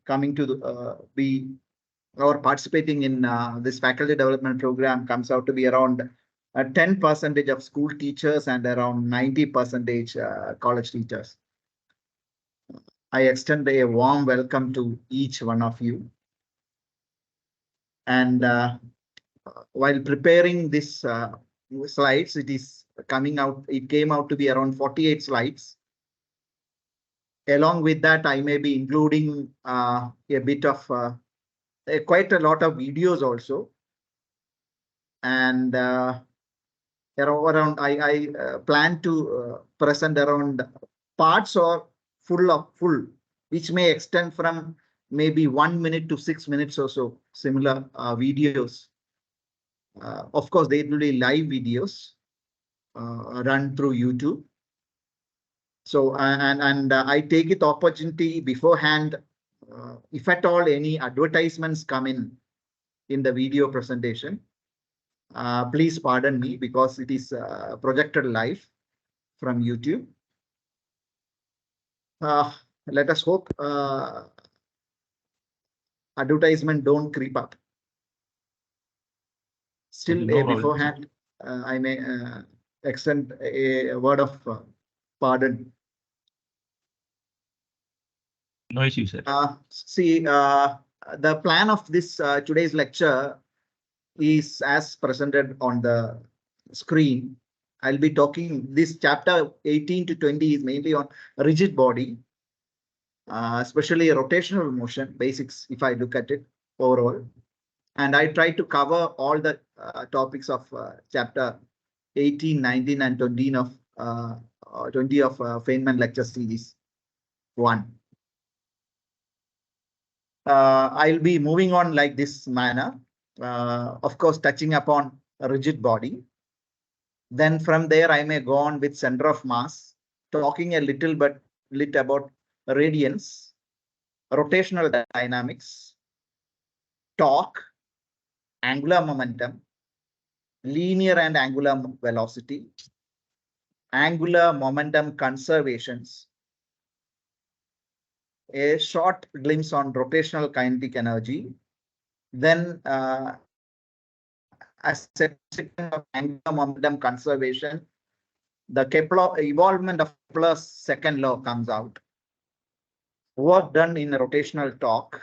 coming to be or participating in this faculty development program comes out to be around 10% of school teachers and around 90% college teachers. I extend a warm welcome to each one of you. And while preparing this slides, it came out to be around 48 slides. Along with that, I may be including a bit of quite a lot of videos also. And I plan to present around parts or full, which may extend from maybe 1 minute to 6 minutes or so, similar videos. Of course, they will be live videos run through YouTube. So, I take it opportunity beforehand, if at all any advertisements come in the video presentation, please pardon me because it is projected live from YouTube. Let us hope advertisement don't creep up. Still, beforehand, I may extend a word of pardon. No issue, sir. See, the plan of this today's lecture is as presented on the screen. I'll be talking this chapter 18 to 20 is mainly on rigid body, especially rotational motion basics. If I look at it overall, and I try to cover all the topics of chapter 18, 19, and 20 of Feynman lecture series 1. I'll be moving on like this manner, of course, touching upon a rigid body. Then from there, I may go on with center of mass, talking a little bit about radiance, rotational dynamics, torque, angular momentum, linear and angular velocity, angular momentum conservations, a short glimpse on rotational kinetic energy, then as a of angular momentum conservation, the Kepler evolvement of Kepler's second law comes out. Work done in rotational torque,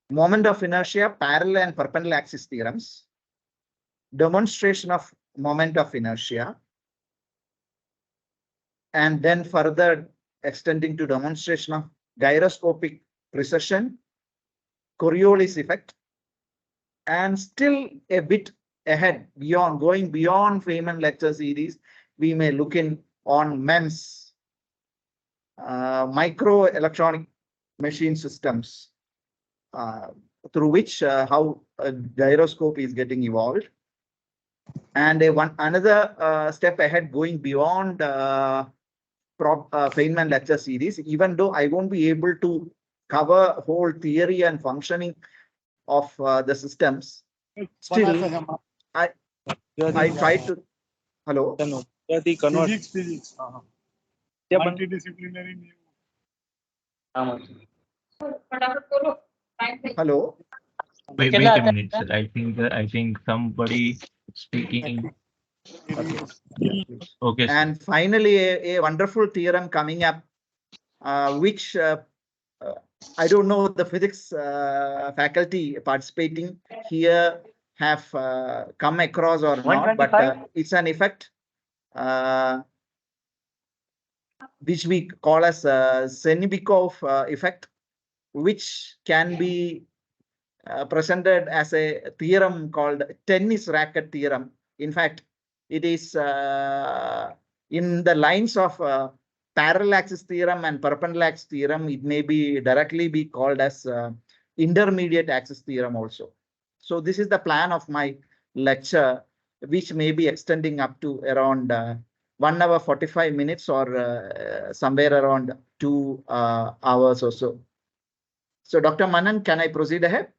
moment of inertia, parallel and perpendicular axis theorems, demonstration of moment of inertia, and then further extending to demonstration of gyroscopic precession, Coriolis effect, and still a bit ahead, going beyond Feynman lecture series, we may look on MEMS, micro electronic machine systems, through which how a gyroscope is getting evolved, and another step ahead going beyond Feynman lecture series. Even though I won't be able to cover whole theory and functioning of the systems, still I try to. Hello. Physics. Multidisciplinary. Hello. Wait a minute, sir. I think somebody speaking. Okay. And finally, a wonderful theorem coming up, which I don't know the physics faculty participating here have come across or not, but it's an effect which we call as Senebikov effect, which can be presented as a theorem called tennis racket theorem. In fact, it is in the lines of parallel axis theorem and perpendicular axis theorem. It may be directly be called as intermediate axis theorem also. So this is the plan of my lecture, which may be extending up to around 1 hour 45 minutes or somewhere around 2 hours or so. So Dr. Manan, can I proceed ahead?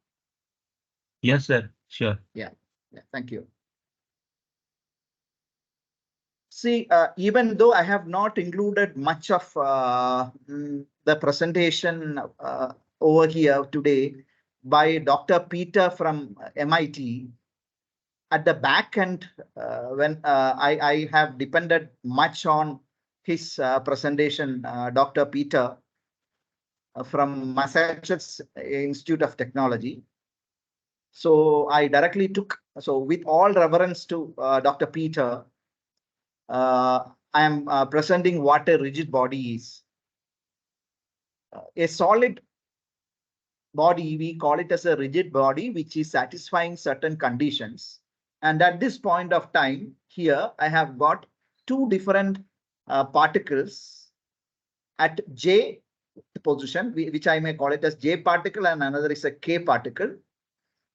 Yes, sir. Sure. Yeah. Thank you. See, even though I have not included much of the presentation over here today by Dr. Peter from MIT, at the back end, when I have depended much on his presentation, Dr. Peter from Massachusetts Institute of Technology. So I directly took, so with all reverence to Dr. Peter, I am presenting what a rigid body is. A solid body, we call it as a rigid body, which is satisfying certain conditions. And at this point of time, here I have got two different particles at J position, which I may call it as J particle, and another is a K particle.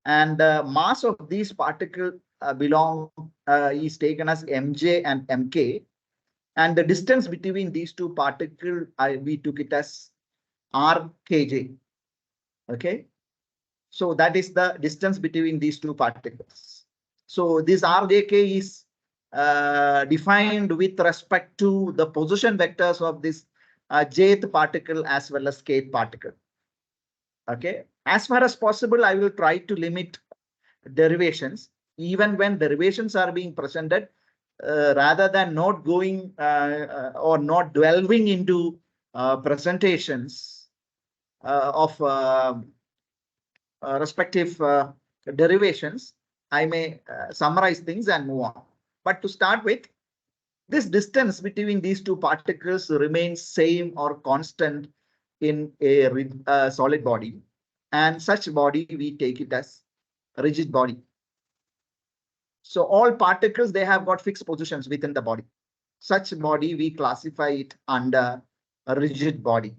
And the mass of these particles is taken as Mj and Mk. And the distance between these two particles, we took it as Rkj. Okay. So that is the distance between these two particles. So this Rjk is defined with respect to the position vectors of this jth particle as well as kth particle. Okay. As far as possible, I will try to limit derivations, even when derivations are being presented, rather than not going or not delving into presentations of respective derivations. I may summarize things and move on. But to start with, this distance between these two particles remains same or constant in a solid body, and such body we take it as a rigid body. So all particles, they have got fixed positions within the body. Such body we classify it under a rigid body.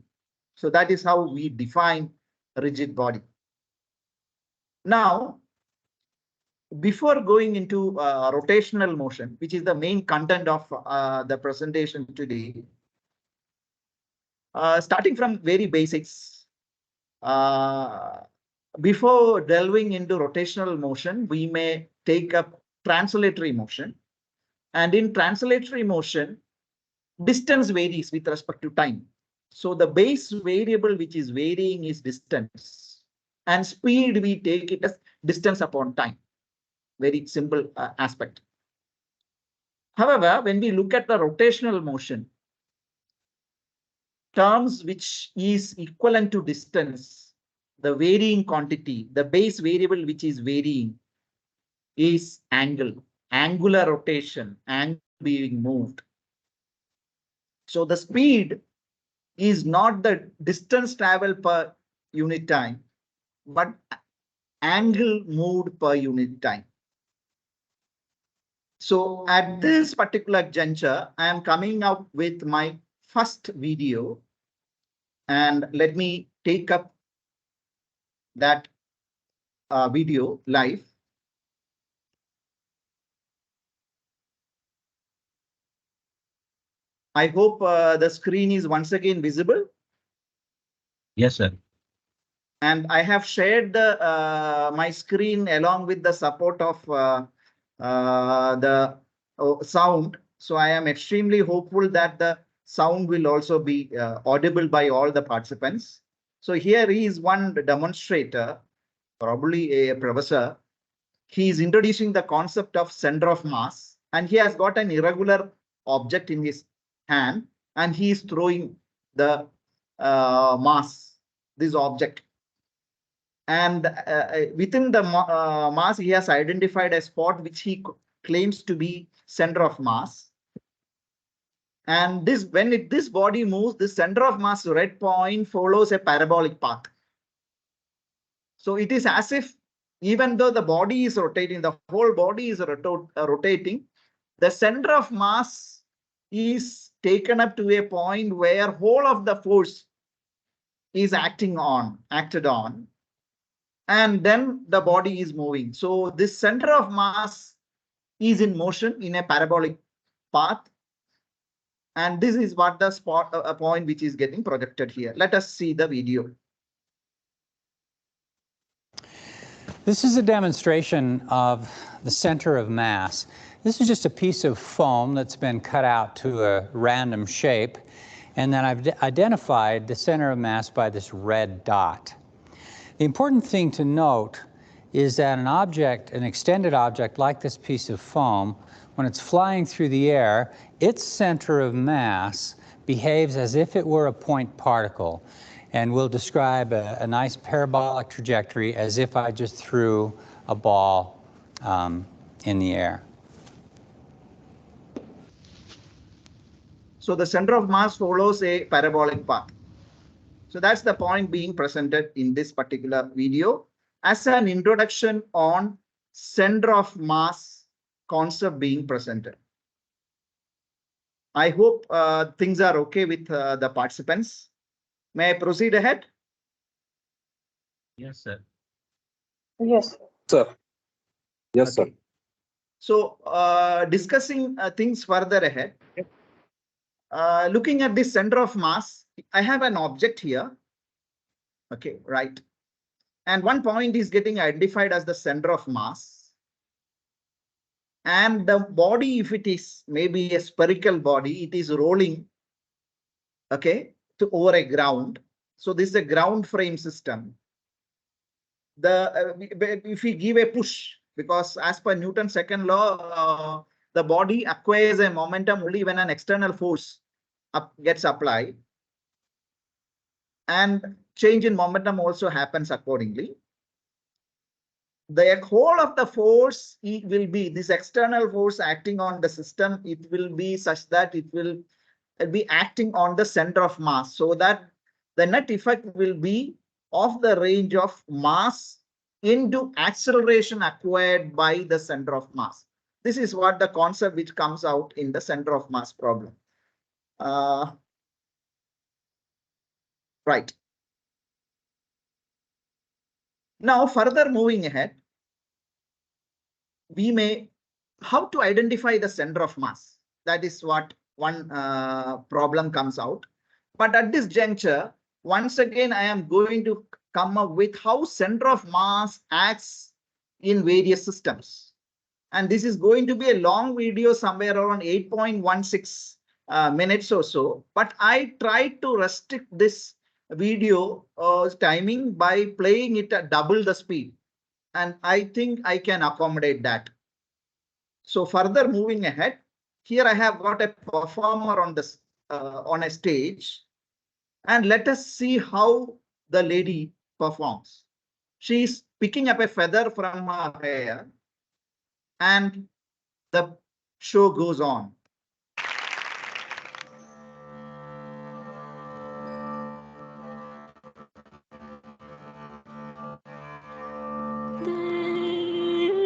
So that is how we define a rigid body. Now, before going into rotational motion, which is the main content of the presentation today, starting from very basics, before delving into rotational motion, we may take up translatory motion. And in translatory motion, distance varies with respect to time. So the base variable which is varying is distance, and speed we take it as distance upon time. Very simple aspect. However, when we look at the rotational motion, terms which is equivalent to distance, the varying quantity, the base variable which is varying is angle, angular rotation, angle being moved. So the speed is not the distance traveled per unit time, but angle moved per unit time. So at this particular juncture, I am coming up with my first video, and let me take up that video live. I hope the screen is once again visible. Yes, sir. And I have shared the my screen along with the support of the sound. So I am extremely hopeful that the sound will also be audible by all the participants. So here is one demonstrator, probably a professor. He is introducing the concept of center of mass, and he has got an irregular object in his hand, and he is throwing the mass, this object. And within the mass, he has identified a spot which he claims to be center of mass. And this, when this body moves, the center of mass red point follows a parabolic path. So it is as if, even though the body is rotating, the whole body is rotating, the center of mass is taken up to a point where whole of the force is acted on, and then the body is moving. So this center of mass is in motion in a parabolic path. And this is what the point which is getting projected here. Let us see the video. This is a demonstration of the center of mass. This is just a piece of foam that's been cut out to a random shape, and then I've identified the center of mass by this red dot. The important thing to note is that an object, an extended object like this piece of foam, when it's flying through the air, its center of mass behaves as if it were a point particle. And we'll describe a nice parabolic trajectory as if I just threw a ball in the air. So the center of mass follows a parabolic path. So that's the point being presented in this particular video as an introduction on center of mass concept being presented. I hope things are okay with the participants. May I proceed ahead? Yes, sir. Yes. Sir. Yes, Okay. sir. So discussing things further ahead, looking at the center of mass, I have an object here. Okay, right. And one point is getting identified as the center of mass. And the body, if it is maybe a spherical body, it is rolling, okay, to over a ground. So this is a ground frame system. If we give a push, because as per Newton's second law, the body acquires a momentum only when an external force gets applied. And change in momentum also happens accordingly. The whole of the force, it will be this external force acting on the system. It will be such that it will be acting on the center of mass, so that the net effect will be of the range of mass into acceleration acquired by the center of mass. This is what the concept which comes out in the center of mass problem. Right. Now, further moving ahead, we may, how to identify the center of mass? That is what one problem comes out. But at this juncture, once again, I am going to come up with how center of mass acts in various systems. And this is going to be a long video, somewhere around 8.16 minutes or so. But I tried to restrict this video timing by playing it at double the speed. And I think I can accommodate that. So further moving ahead, here I have got a performer on this on a stage, and let us see how the lady performs. She is picking up a feather from her hair, and the show goes on.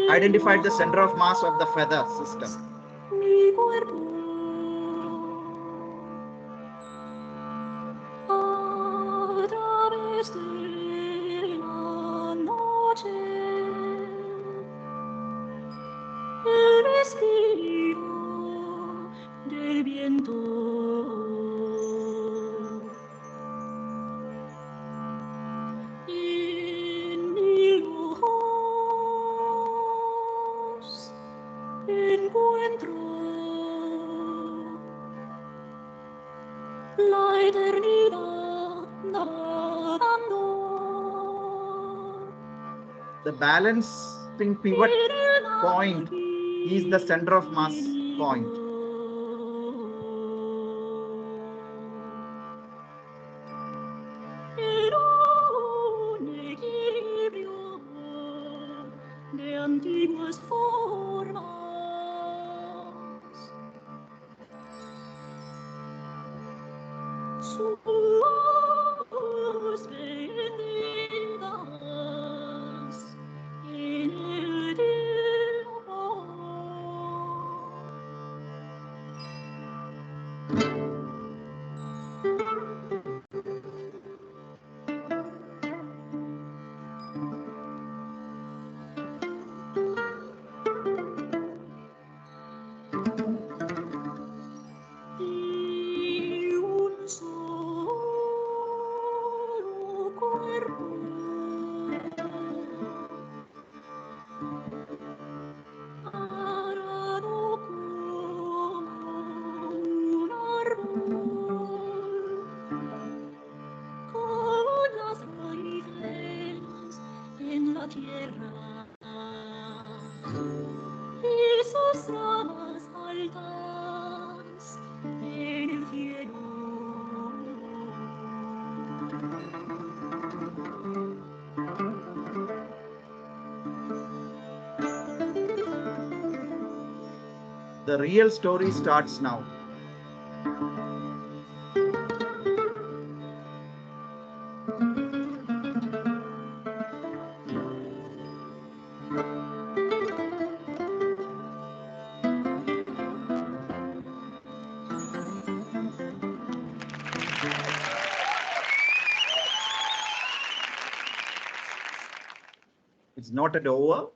Identified the center of mass of the feather system. The balancing pivot point is the center of mass point. The real story starts now. It's not at over.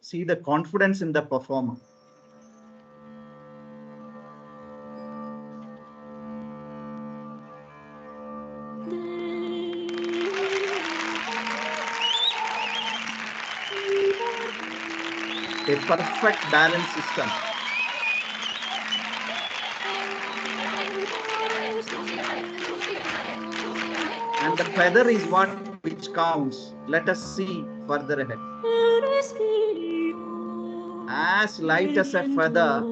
See the confidence in the performer. A perfect balance system. And the feather is what which counts. Let us see further ahead. As light as a feather,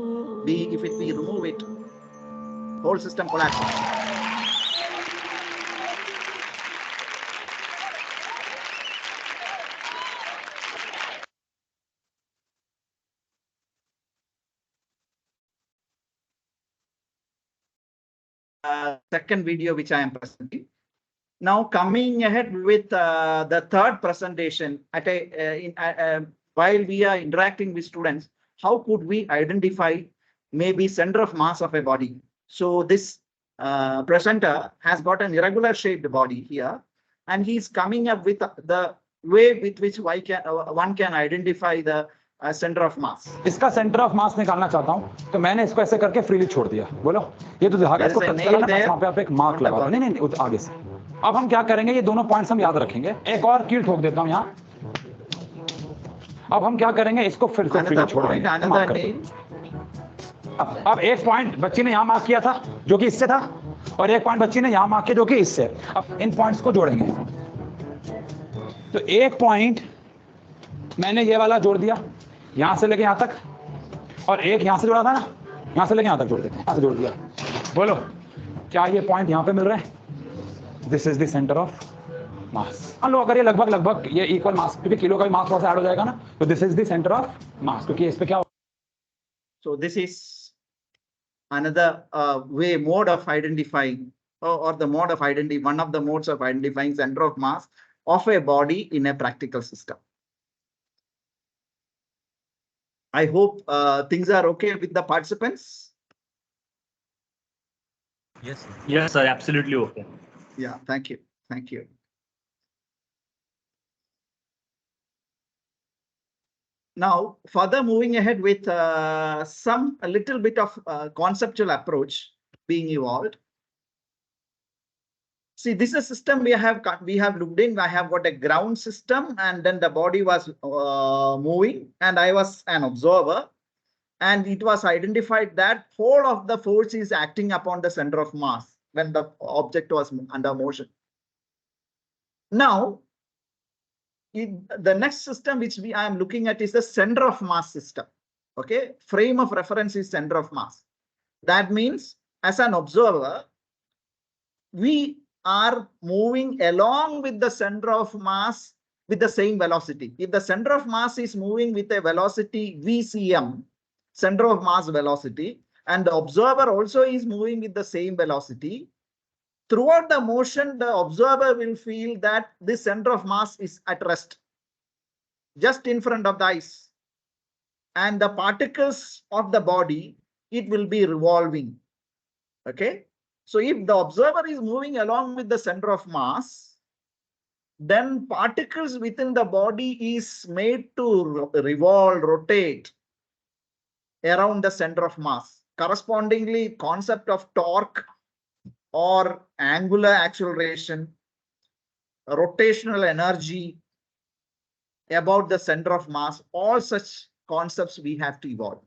if we remove it, whole system collapses. Second video which I am presenting. Now coming ahead with the third presentation while we are interacting with students, how could we identify maybe center of mass of a body? So this presenter has got an irregular shaped body here, and he's coming up with the way with which one can identify the center of mass. इसका centre of mass निकालना चाहता हूं तो मैंने इसको ऐसे करके freely छोड़ दिया। बोलो ये तो धागा इसको टच करना है, वहां पे आप एक मार्क लगा दो। नहीं नहीं आगे से। अब हम क्या करेंगे, ये दोनों पॉइंट्स हम याद रखेंगे। एक और कील ठोक देता हूं यहां। अब हम क्या करेंगे, इसको फिर से फ्रीली छोड़ देंगे। अब एक पॉइंट बच्ची ने यहां मार्क किया था जो कि इससे था, और एक पॉइंट बच्ची ने यहां मार्क किया जो कि इससे। अब इन पॉइंट्स को जोड़ेंगे। तो एक पॉइंट मैंने ये वाला जोड़ दिया यहां से लेके यहां तक, और एक यहां से जोड़ा था ना, यहां से लेके यहां तक जोड़ देते हैं। यहां से जोड़ दिया। बोलो क्या ये पॉइंट यहां पे मिल रहे हैं? This is the centre of mass. मान लो अगर ये लगभग ये इक्वल मास, क्योंकि किलो का भी मास थोड़ा सा ऐड हो जाएगा ना, तो this is the centre of mass, क्योंकि इस पे क्या। So this is another mode of identifying, or the mode of identifying, one of the modes of identifying center of mass of a body in a practical system. I hope things are okay with the participants. Yes, sir. Yes, sir. Absolutely okay. Yeah, thank you. Thank you. Now, further moving ahead with a little bit of conceptual approach being evolved. See, this is a system we have looked in. I have got a ground system, and then the body was moving, and I was an observer, and it was identified that whole of the force is acting upon the center of mass when the object was under motion. Now, the next system which I am looking at is the center of mass system. Okay, frame of reference is center of mass. That means, as an observer, we are moving along with the center of mass with the same velocity. If the center of mass is moving with a velocity VCM, center of mass velocity, and the observer also is moving with the same velocity, throughout the motion, the observer will feel that this center of mass is at rest, just in front of the eyes. And the particles of the body, it will be revolving. Okay. So if the observer is moving along with the center of mass, then particles within the body is made to revolve, rotate around the center of mass. Correspondingly, concept of torque or angular acceleration, rotational energy about the center of mass, all such concepts we have to evolve.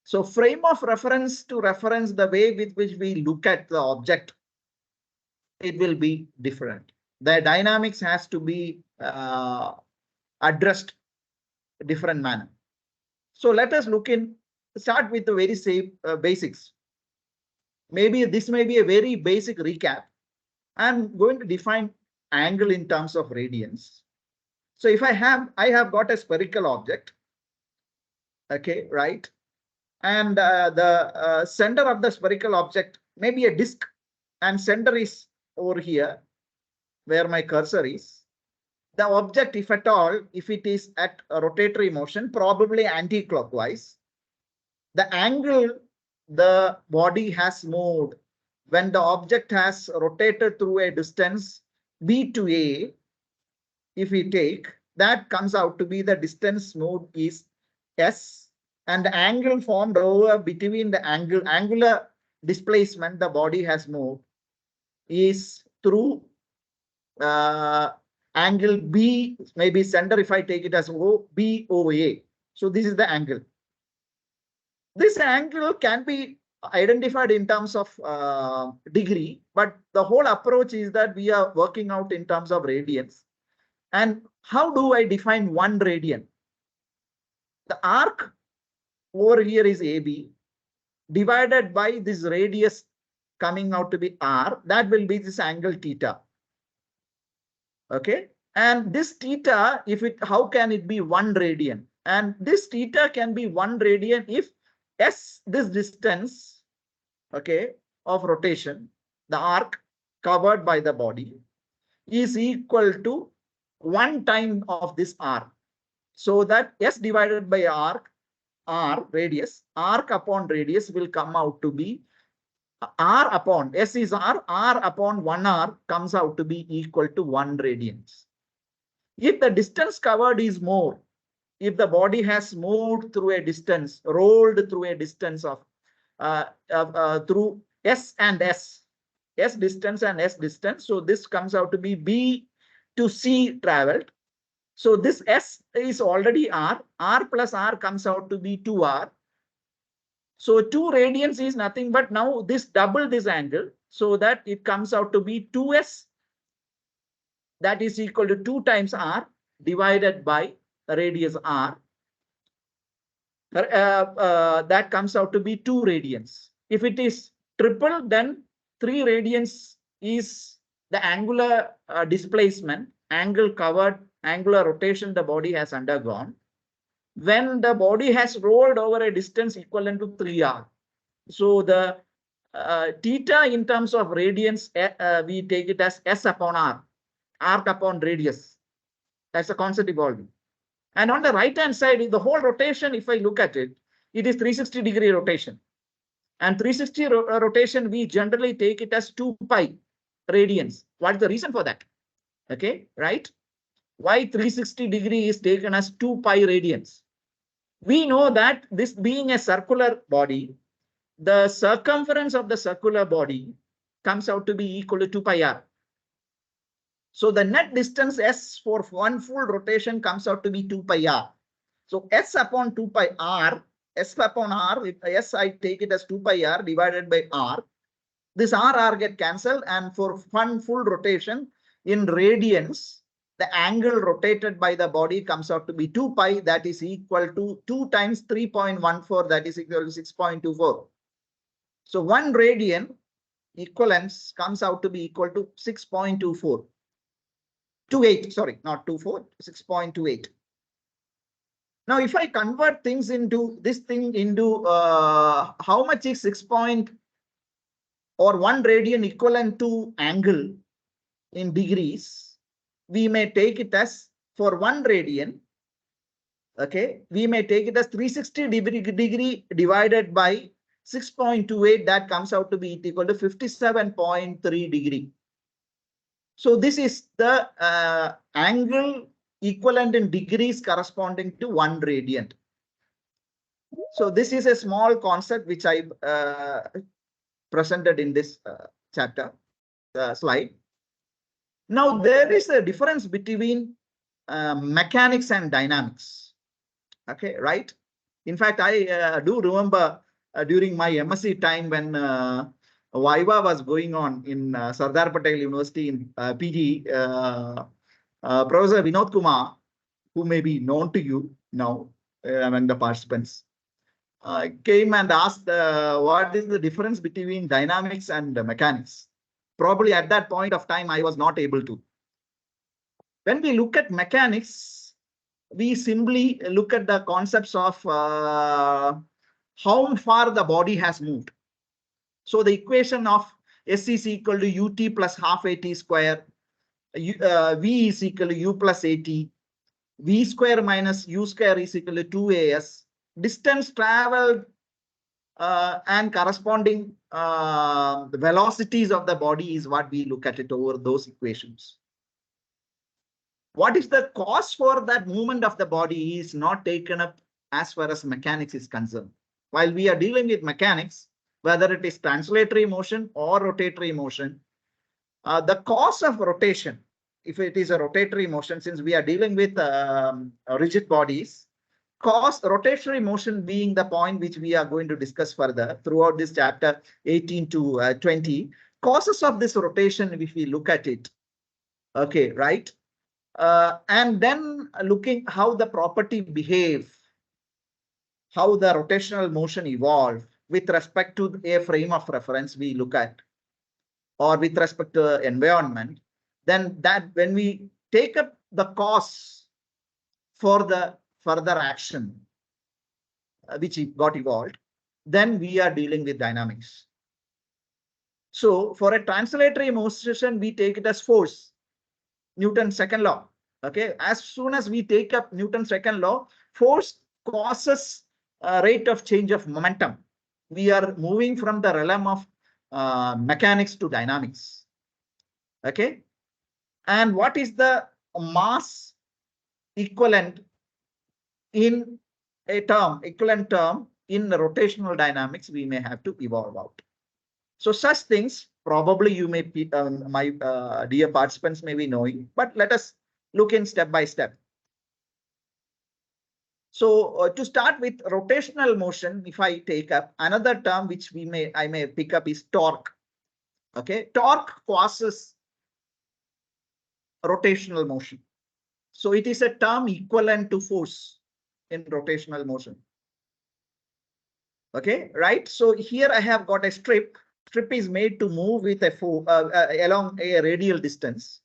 So frame of reference to reference the way with which we look at the object, it will be different. The dynamics has to be addressed different manner. So let us start with the very same basics. Maybe this may be a very basic recap. I'm going to define angle in terms of radians. So if I have got a spherical object, okay, right? And the center of the spherical object may be a disk, and center is over here where my cursor is. The object, if at all, if it is at a rotatory motion, probably anti-clockwise, the angle the body has moved when the object has rotated through a distance B to A, if we take, that comes out to be the distance moved is S, and the angle formed over between the angular displacement the body has moved is through angle B, maybe center if I take it as BOA. So this is the angle. This angle can be identified in terms of degree, but the whole approach is that we are working out in terms of radians. And how do I define 1 radian? The arc over here is AB divided by this radius coming out to be R. That will be this angle theta. Okay, and this theta, how can it be 1 radian? And this theta can be 1 radian if S, this distance, okay, of rotation, the arc covered by the body, is equal to 1 time of this R. So that S divided by R radius, arc upon radius will come out to be R upon, S is R upon 1R comes out to be equal to 1 radians. If the distance covered is more, if the body has moved through a distance, rolled through a distance of through S and S distance and S distance, so this comes out to be B to C traveled. So this S is already R plus R comes out to be 2R. So 2 radians is nothing but now this double this angle, so that it comes out to be 2S, that is equal to 2 times R divided by radius R. That comes out to be 2 radians. If it is triple, then 3 radians is the angular displacement, angle covered, angular rotation the body has undergone when the body has rolled over a distance equivalent to 3R. So the theta in terms of radians, we take it as S upon R, arc upon radius. That's the concept evolving. And on the right hand side, the whole rotation, if I look at it, it is 360-degree rotation. And 360 rotation, we generally take it as 2 pi radians. What is the reason for that? Okay, right? Why 360-degree is taken as 2 pi radians? We know that this being a circular body, the circumference of the circular body comes out to be equal to 2 pi R. So the net distance S for 1 full rotation comes out to be 2 pi R. So S upon 2 pi R, S upon R, if S I take it as 2 pi R divided by R, this R get cancelled, and for 1 full rotation in radians, the angle rotated by the body comes out to be 2 pi, that is equal to 2 times 3.14, that is equal to 6.24. So 1 radian equivalence comes out to be equal to 6.24. 28, sorry, not 24, 6.28. Now, if I convert things into this thing into how much is 1 radian equivalent to angle in degrees, we may take it as for 1 radian, okay, we may take it as 360 degree divided by 6.28, that comes out to be equal to 57.3 degree. So this is the angle equivalent in degrees corresponding to 1 radian. So this is a small concept which I presented in this chapter slide. Now there is a difference between mechanics and dynamics. Okay, right? In fact, I do remember during my MSc time when Viva was going on in Sardar Patel University in PG, Professor Vinod Kumar, who may be known to you now among the participants, came and asked what is the difference between dynamics and mechanics. Probably at that point of time, I was not able to. When we look at mechanics, we simply look at the concepts of how far the body has moved. So the equation of S is equal to ut plus half at square, V is equal to u plus at, V square minus u square is equal to 2as. Distance traveled and corresponding the velocities of the body is what we look at it over those equations. What is the cost for that movement of the body is not taken up as far as mechanics is concerned. While we are dealing with mechanics, whether it is translatory motion or rotatory motion, the cost of rotation, if it is a rotatory motion, since we are dealing with rigid bodies, rotatory motion being the point which we are going to discuss further throughout this chapter 18 to 20, causes of this rotation, if we look at it, okay, right? And then looking how the property behave, how the rotational motion evolve with respect to a frame of reference we look at, or with respect to environment, then that when we take up the costs for the further action which got evolved, then we are dealing with dynamics. So for a translatory motion, we take it as force, Newton's second law. Okay, as soon as we take up Newton's second law, force causes a rate of change of momentum. We are moving from the realm of mechanics to dynamics. Okay, and what is the mass equivalent in a term, equivalent term in rotational dynamics, we may have to evolve out. So such things probably you may be, my dear participants may be knowing, but let us look in step by step. So to start with rotational motion, if I take up another term which I may pick up is torque. Okay, torque causes rotational motion. So it is a term equivalent to force in rotational motion. Okay, right? So here I have got a strip. Strip is made to move with a along a radial distance,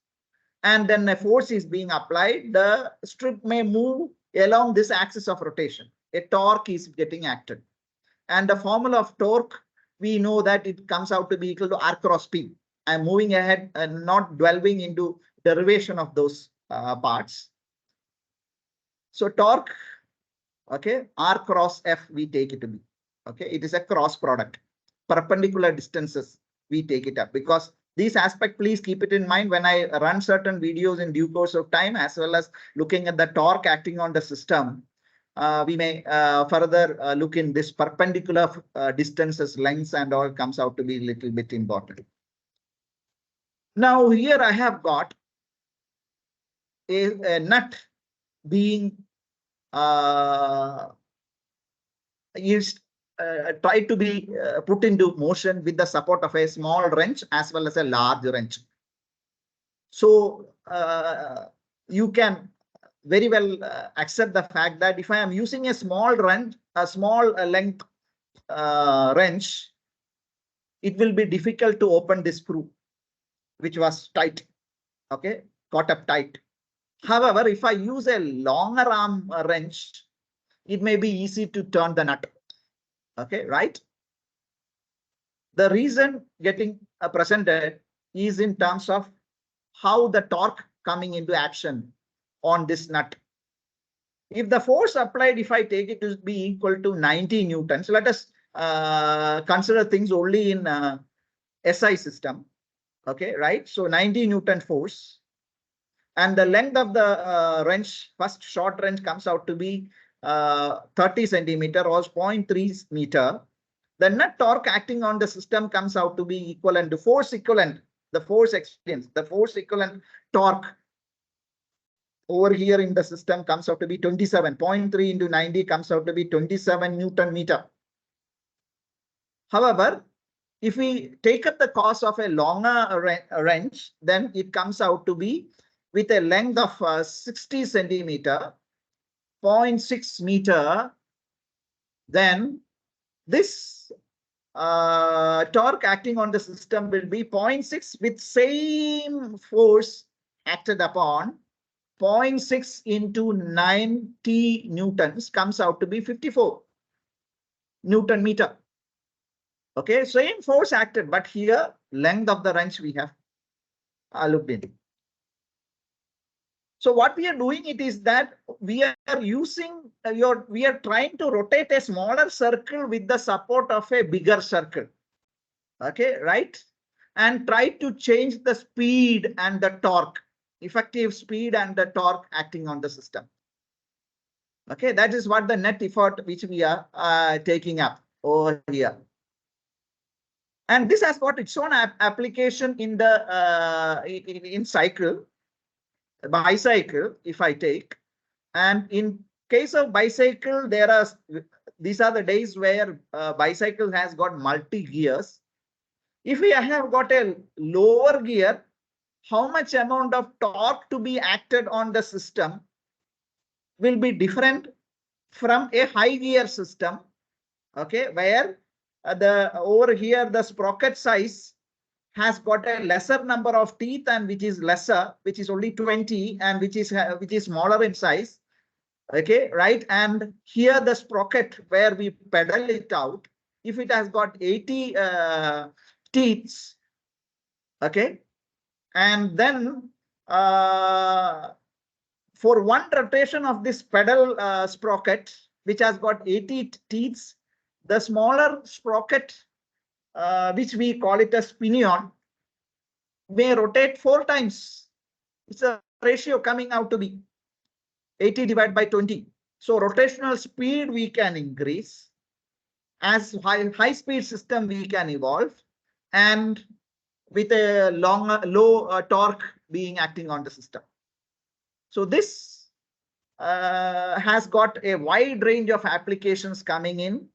and then a force is being applied. The strip may move along this axis of rotation. A torque is getting acted, and the formula of torque, we know that it comes out to be equal to R cross P. I'm moving ahead and not delving into derivation of those parts. So torque, okay, R cross F we take it to be. Okay, it is a cross product. Perpendicular distances we take it up, because this aspect, please keep it in mind when I run certain videos in due course of time, as well as looking at the torque acting on the system. We may further look in this perpendicular distances, lengths and all comes out to be a little bit important. Now here I have got a nut being used, tried to be put into motion with the support of a small wrench as well as a large wrench. So you can very well accept the fact that if I am using a small wrench, a small length wrench, it will be difficult to open this screw, which was tight, okay, caught up tight. However, if I use a longer arm wrench, it may be easy to turn the nut. Okay, right? The reason getting presented is in terms of how the torque coming into action on this nut. If the force applied, if I take it to be equal to 90 newtons, let us consider things only in SI system. Okay, right? So 90 Newton force, and the length of the wrench, first short wrench comes out to be 30 centimeter or 0.3 meter. The net torque acting on the system comes out to be equivalent to force equivalent, the force experience, the force equivalent torque over here in the system comes out to be 27. 0.3 into 90 comes out to be 27 Newton meter. However, if we take up the cost of a longer wrench, then it comes out to be with a length of 60 centimeter, 0.6 meter, then this torque acting on the system will be 0.6 with same force acted upon. 0.6 into 90 newtons comes out to be 54 Newton meter. Okay, same force acted, but here length of the wrench we have looked in. So what we are doing it is that we are using we are trying to rotate a smaller circle with the support of a bigger circle. Okay, right? And try to change the speed and the torque, effective speed and the torque acting on the system. Okay, that is what the net effort which we are taking up over here. And this has got its own application in the in cycle, bicycle, if I take. And in case of bicycle, these are the days where bicycle has got multi gears. If we have got a lower gear, how much amount of torque to be acted on the system will be different from a high gear system. Okay, where over here the sprocket size has got a lesser number of teeth and which is lesser, which is only 20 and which is smaller in size. Okay, right? And here the sprocket where we pedal it out, if it has got 80 teeth, okay, and then for one rotation of this pedal sprocket, which has got 80 teeth, the smaller sprocket, which we call it as pinion, may rotate 4 times. It's a ratio coming out to be 80 divided by 20. So rotational speed we can increase. As high speed system we can evolve, and with a low torque being acting on the system. So this has got a wide range of applications coming in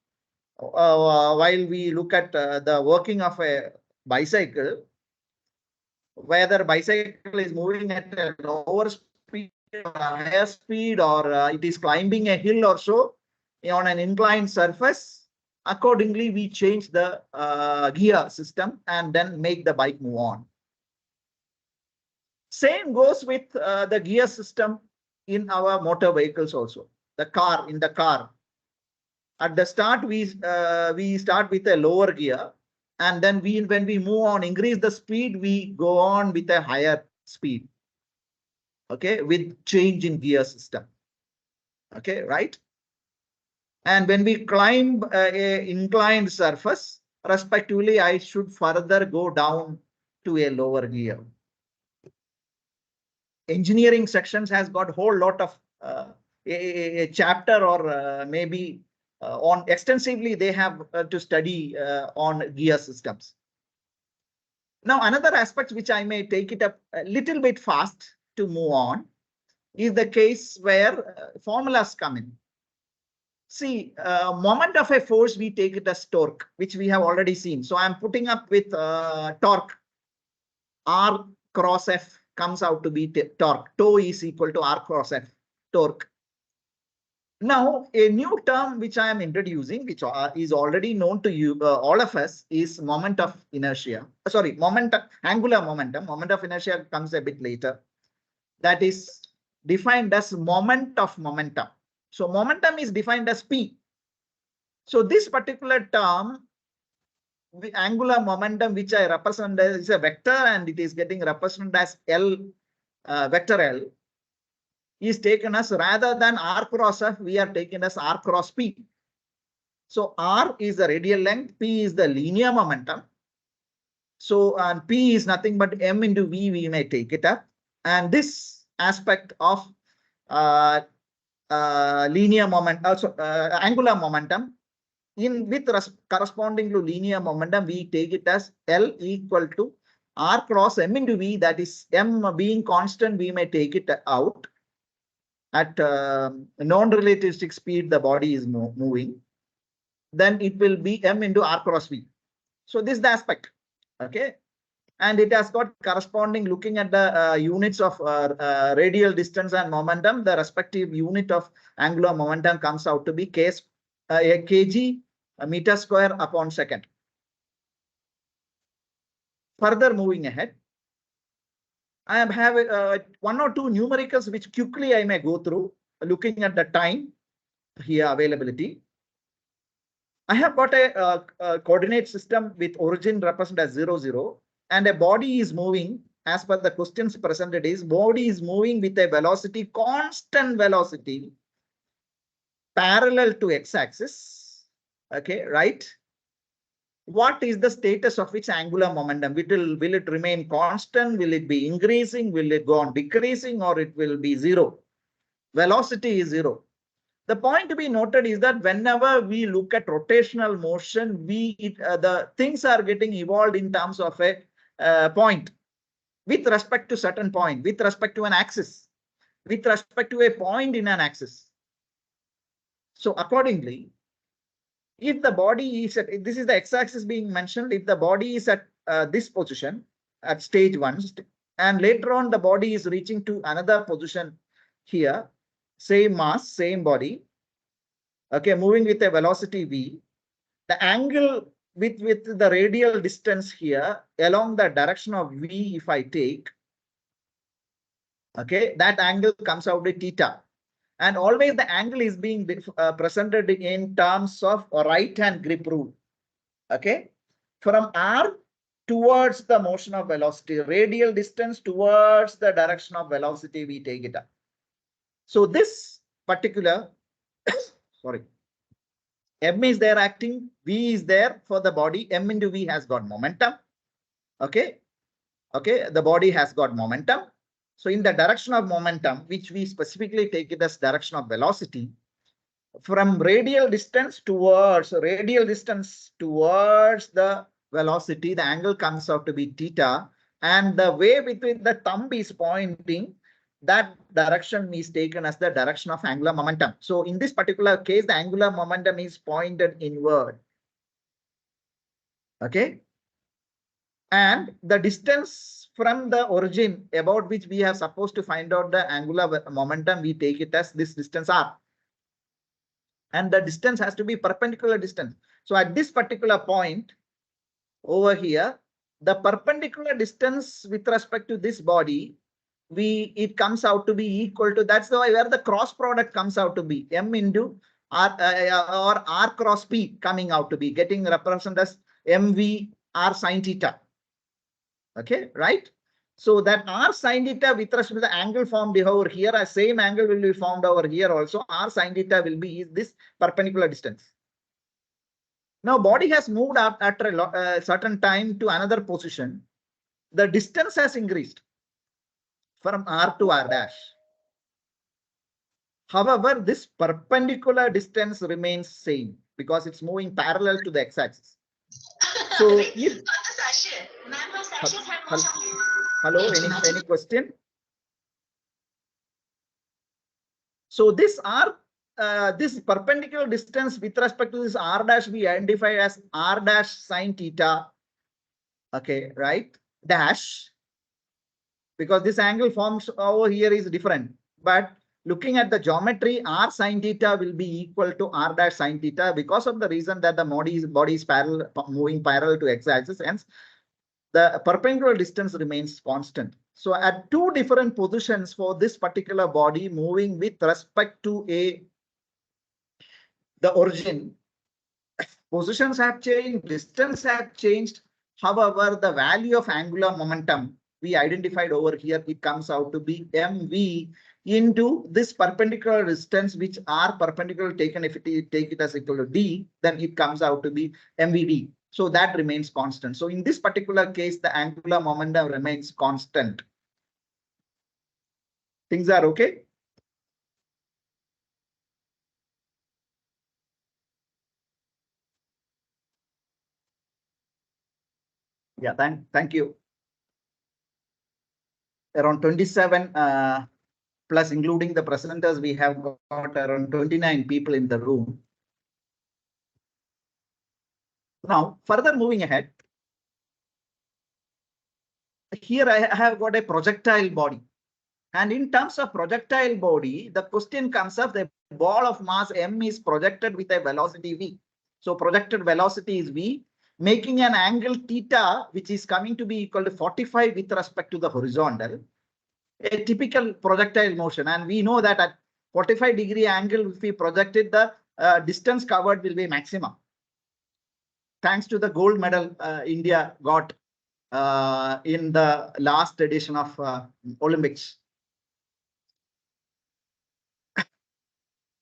while we look at the working of a bicycle, whether bicycle is moving at a lower speed or a higher speed, or it is climbing a hill or so on an inclined surface. Accordingly, we change the gear system and then make the bike move on. Same goes with the gear system in our motor vehicles also. The car. At the start, we start with a lower gear, and then when we move on, increase the speed, we go on with a higher speed. Okay, with change in gear system. Okay, right? And when we climb a inclined surface, respectively, I should further go down to a lower gear. Engineering sections has got a whole lot of a chapter, or maybe on extensively they have to study on gear systems. Now, another aspect which I may take it up a little bit fast to move on is the case where formulas come in. See, moment of a force, we take it as torque, which we have already seen. So I'm putting up with torque. R cross F comes out to be torque. Tau is equal to R cross F, torque. Now, a new term which I am introducing, which is already known to you, all of us, is moment of inertia. Sorry, angular momentum. Moment of inertia comes a bit later. That is defined as moment of momentum. So momentum is defined as P. So this particular term, the angular momentum, which I represent as is a vector, and it is getting represented as L, vector L, is taken as, rather than R cross F, we are taken as R cross P. So R is the radial length, P is the linear momentum. So and P is nothing but M into V, we may take it up. And this aspect of linear moment, also angular momentum, corresponding to linear momentum, we take it as L equal to R cross M into V, that is M being constant, we may take it out. at non-relativistic speed the body is moving, then it will be m into r cross v. So this is the aspect, okay? And it has got corresponding, looking at the units of radial distance and momentum, the respective unit of angular momentum comes out to be a kg a meter square upon second. Further moving ahead, I have one or two numericals which quickly I may go through, looking at the time here availability. I have got a coordinate system with origin represented as 0, 0, and a body is moving, as per the questions presented is, body is moving with a velocity, constant velocity, parallel to x-axis, okay, right? What is the status of its angular momentum? Will it remain constant? Will it be increasing? Will it go on decreasing, or it will be 0? Velocity is 0. The point to be noted is that whenever we look at rotational motion, the things are getting evolved in terms of a point with respect to certain point, with respect to an axis, with respect to a point in an axis. So accordingly, if the body is at, this is the x-axis being mentioned, if the body is at this position at stage 1, and later on the body is reaching to another position here, same mass, same body, okay, moving with a velocity v, the angle with the radial distance here along the direction of v, if I take, okay, that angle comes out to theta. And always the angle is being presented in terms of right hand grip rule. Okay, from r towards the motion of velocity, radial distance towards the direction of velocity, we take it up. So this particular, sorry, m is there acting, v is there for the body, m into v has got momentum. Okay, okay, the body has got momentum. So in the direction of momentum, which we specifically take it as direction of velocity, from radial distance towards the velocity, the angle comes out to be theta, and the way between the thumb is pointing, that direction is taken as the direction of angular momentum. So in this particular case, the angular momentum is pointed inward. Okay, and the distance from the origin about which we are supposed to find out the angular momentum, we take it as this distance r. And the distance has to be perpendicular distance. So at this particular point over here, the perpendicular distance with respect to this body, it comes out to be equal to, that's the way where the cross product comes out to be m into r or r cross p coming out to be, getting represented as mv r sine theta. Okay, right? So that r sine theta with respect to the angle formed over here, a same angle will be formed over here also. R sine theta will be this perpendicular distance. Now body has moved up after a certain time to another position. The distance has increased from r to r dash. However, this perpendicular distance remains same because it's moving parallel to the x-axis. So if hello, any question? So this this perpendicular distance with respect to this r dash we identify as r dash sine theta. Okay, right? Dash, because this angle forms over here is different. But looking at the geometry, r sine theta will be equal to r dash sine theta because of the reason that the body is parallel, moving parallel to x-axis. Hence, the perpendicular distance remains constant. So at two different positions for this particular body moving with respect to the origin, positions have changed, distance have changed. However, the value of angular momentum we identified over here, it comes out to be mv into this perpendicular distance, which are perpendicular taken, if it take it as equal to d, then it comes out to be mvd. So that remains constant. So in this particular case, the angular momentum remains constant. Things are okay? Yeah, thank you. Around 27 plus including the presenters, we have got around 29 people in the room. Now, further moving ahead, here I have got a projectile body. And in terms of projectile body, the question comes up, the ball of mass m is projected with a velocity v. So projected velocity is v, making an angle theta, which is coming to be equal to 45 with respect to the horizontal, a typical projectile motion. And we know that at 45-degree angle, if we projected, the distance covered will be maximum. Thanks to the gold medal India got in the last edition of Olympics.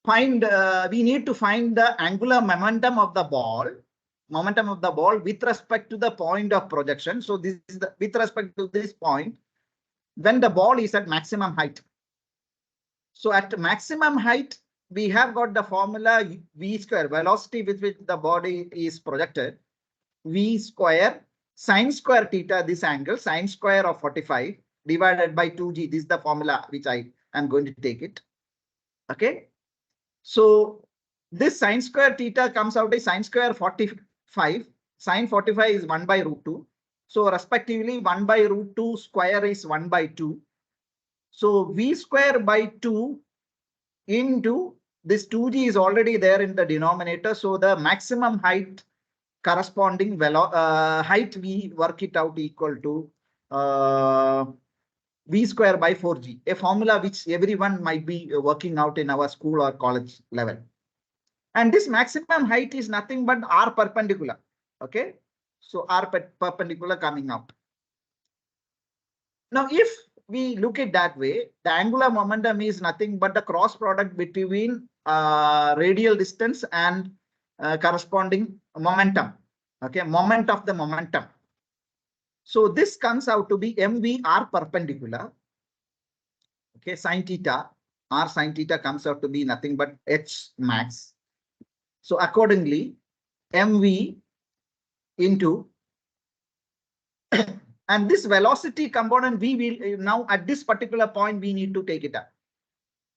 We need to find the angular momentum of the ball with respect to the point of projection. So this is with respect to this point when the ball is at maximum height. So at maximum height, we have got the formula v square, velocity with which the body is projected, v square sine square theta, this angle sine square of 45 divided by 2g. This is the formula which I am going to take it. Okay. So this sine square theta comes out as sine square 45. Sine 45 is 1 by root 2. So respectively 1 by root 2 square is 1 by 2. So v square by 2 into this 2g is already there in the denominator. So the maximum height corresponding height, we work it out equal to v square by 4g, a formula which everyone might be working out in our school or college level. And this maximum height is nothing but r perpendicular. Okay, so r perpendicular coming out. Now, if we look at that way, the angular momentum is nothing but the cross product between radial distance and corresponding momentum. Okay, moment of the momentum. So this comes out to be mv r perpendicular. Okay, sine theta, r sine theta comes out to be nothing but h max. So accordingly, mv into and this velocity component we will now at this particular point we need to take it up.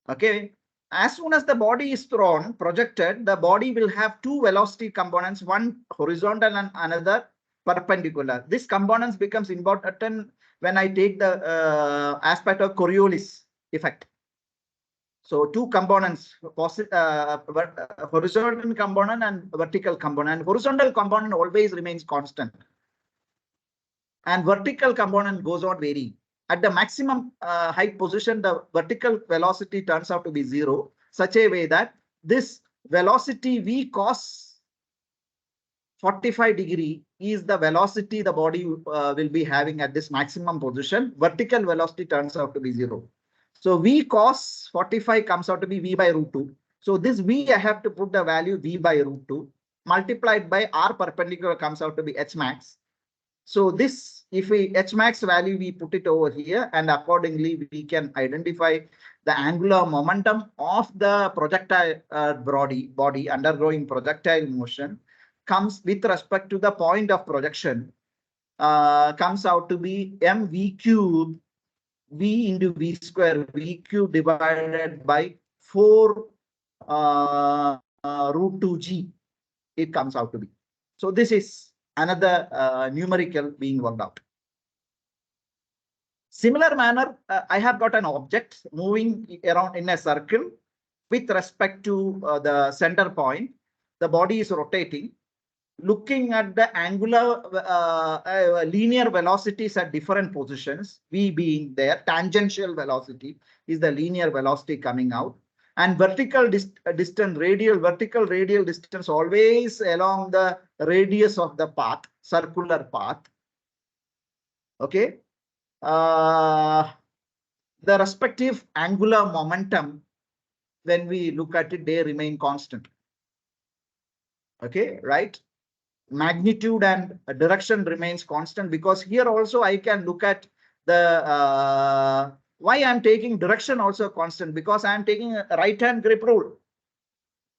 Okay, as soon as the body is thrown, projected, the body will have two velocity components, one horizontal and another perpendicular. This components becomes important when I take the aspect of Coriolis effect. So two components, horizontal component and vertical component. Horizontal component always remains constant, and vertical component goes on varying. At the maximum height position, the vertical velocity turns out to be 0, such a way that this velocity v cos 45 degree is the velocity the body will be having at this maximum position. Vertical velocity turns out to be 0. So v cos 45 comes out to be v by root 2. So this v I have to put the value v by root 2 multiplied by r perpendicular comes out to be h max. So this, if we h max value, we put it over here, and accordingly we can identify the angular momentum of the projectile body undergoing projectile motion comes with respect to the point of projection comes out to be mv cube v into v square v cube divided by 4 root 2g. It comes out to be. So this is another numerical being worked out. Similar manner, I have got an object moving around in a circle with respect to the center point. The body is rotating. Looking at the angular linear velocities at different positions, v being there, tangential velocity is the linear velocity coming out, and vertical distance, vertical radial distance always along the radius of the path, circular path. Okay, the respective angular momentum, when we look at it, they remain constant. Okay, right? Magnitude and direction remains constant, because here also I can look at the why I'm taking direction also constant, because I'm taking a right hand grip rule.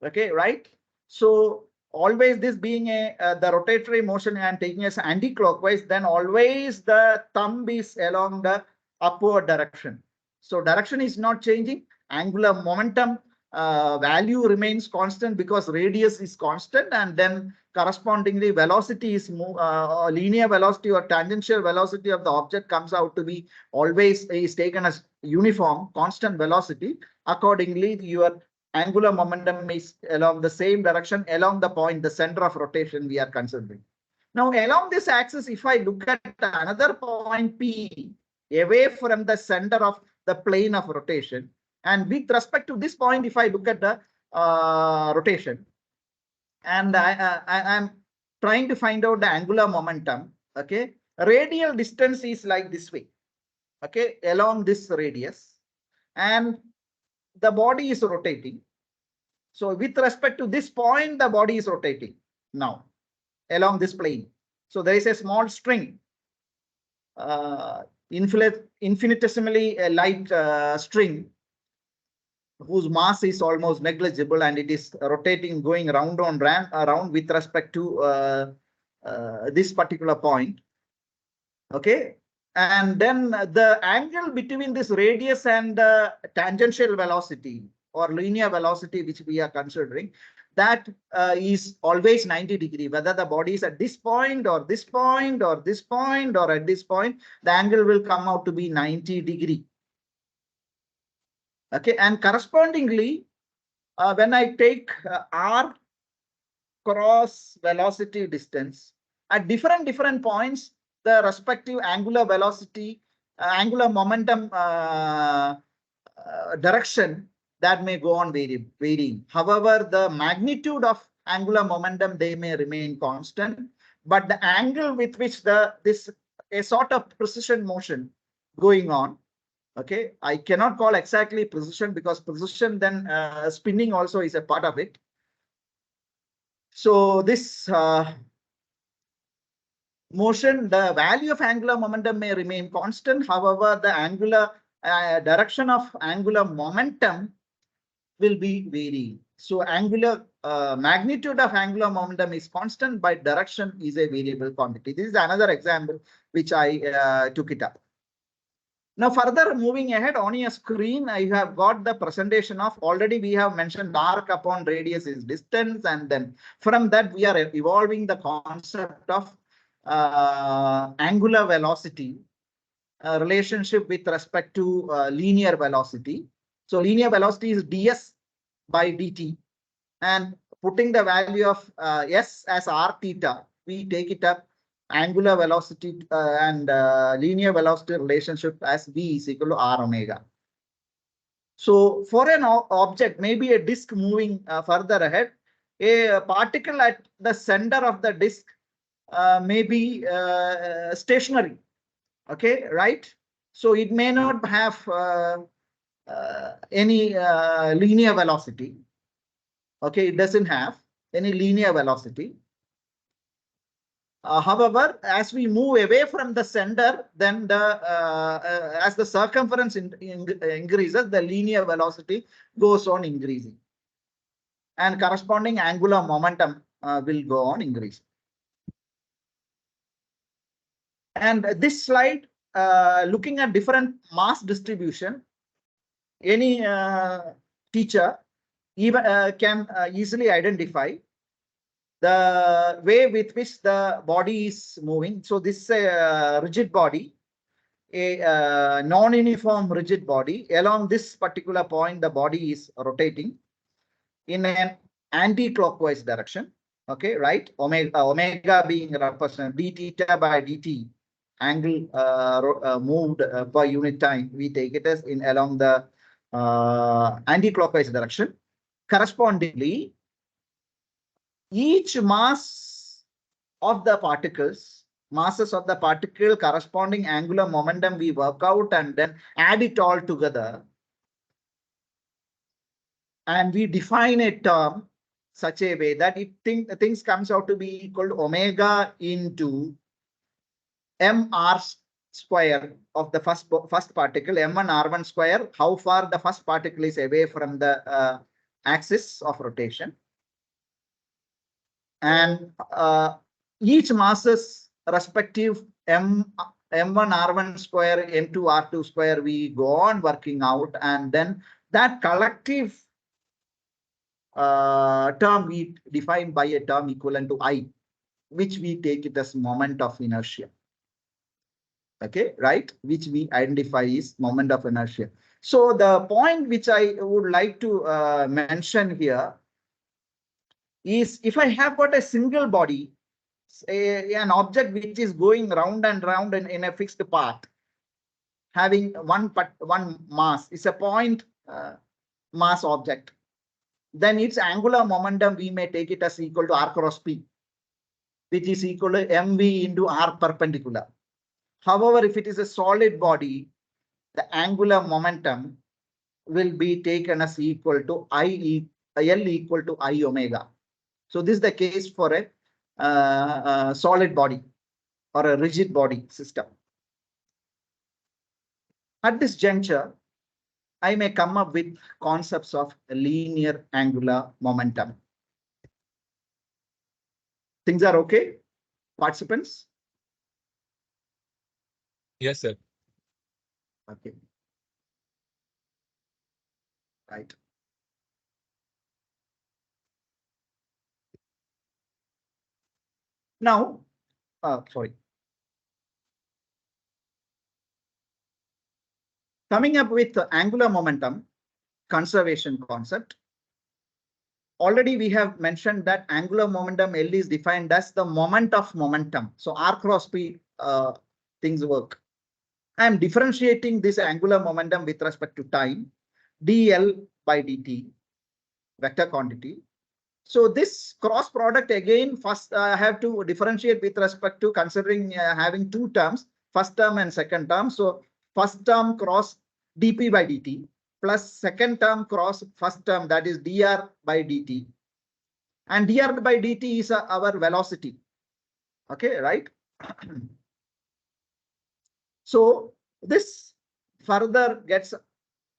Okay, right? So always this being the rotatory motion I'm taking as anti-clockwise, then always the thumb is along the upward direction. So direction is not changing. Angular momentum value remains constant because radius is constant, and then correspondingly velocity is linear velocity or tangential velocity of the object comes out to be always is taken as uniform constant velocity. Accordingly, your angular momentum is along the same direction along the point, the center of rotation we are considering. Now, along this axis, if I look at another point P away from the center of the plane of rotation, and with respect to this point, if I look at the rotation, and I am trying to find out the angular momentum, okay, radial distance is like this way, okay, along this radius, and the body is rotating. So with respect to this point, the body is rotating now along this plane. So there is a small string, infinitesimally light string, whose mass is almost negligible, and it is rotating, going around with respect to this particular point. Okay, and then the angle between this radius and the tangential velocity or linear velocity, which we are considering, that is always 90 degree. Whether the body is at this point or this point or this point or at this point, the angle will come out to be 90 degree. Okay, and correspondingly, when I take r cross velocity distance at different points, the respective angular velocity, angular momentum direction, that may go on varying. However, the magnitude of angular momentum, they may remain constant, but the angle with which a sort of precision motion going on. Okay, I cannot call exactly precision because precision then spinning also is a part of it. So this motion, the value of angular momentum may remain constant. However, the angular direction of angular momentum will be varying. So angular magnitude of angular momentum is constant, but direction is a variable quantity. This is another example which I took it up. Now, further moving ahead on your screen, I have got the presentation of, already we have mentioned arc upon radius is distance, and then from that we are evolving the concept of angular velocity relationship with respect to linear velocity. So linear velocity is ds by dt, and putting the value of s as r theta, we take it up angular velocity and linear velocity relationship as v is equal to r omega. So for an object, maybe a disk moving further ahead, a particle at the center of the disk may be stationary. Okay, right? So it may not have any linear velocity. Okay, it doesn't have any linear velocity. However, as we move away from the center, then as the circumference increases, the linear velocity goes on increasing, and corresponding angular momentum will go on increasing. And this slide, looking at different mass distribution, any teacher even can easily identify the way with which the body is moving. So this is a rigid body, a non-uniform rigid body. Along this particular point, the body is rotating in an anti-clockwise direction. Okay, right? Omega being represented d theta by dt, angle moved per unit time. We take it as in along the anti-clockwise direction. Correspondingly, each mass of the particles, masses of the particle, corresponding angular momentum, we work out and then add it all together. And we define a term such a way that things comes out to be equal to omega into mr square of the first particle, m1 r1 square, how far the first particle is away from the axis of rotation. And each mass's respective m M1 R1 square, M2 R2 square, we go on working out, and then that collective term we define by a term equivalent to I, which we take it as moment of inertia. Okay, right? Which we identify is moment of inertia. So the point which I would like to mention here is, if I have got a single body, an object which is going round and round in a fixed path, having one mass, is a point mass object, then its angular momentum we may take it as equal to r cross p, which is equal to mv into r perpendicular. However, if it is a solid body, the angular momentum will be taken as equal to L equal to I omega. So this is the case for a solid body or a rigid body system. At this juncture, I may come up with concepts of linear angular momentum. Things are okay, participants? Yes, sir. Okay. Right. Now, sorry. Coming up with the angular momentum conservation concept. Already we have mentioned that angular momentum L is defined as the moment of momentum. So R cross P things work. I am differentiating this angular momentum with respect to time, dl by dt, vector quantity. So this cross product again, first I have to differentiate with respect to considering having two terms, first term and second term. So first term cross dp by dt plus second term cross first term, that is dr by dt. And dr by dt is our velocity. Okay, right? So this further gets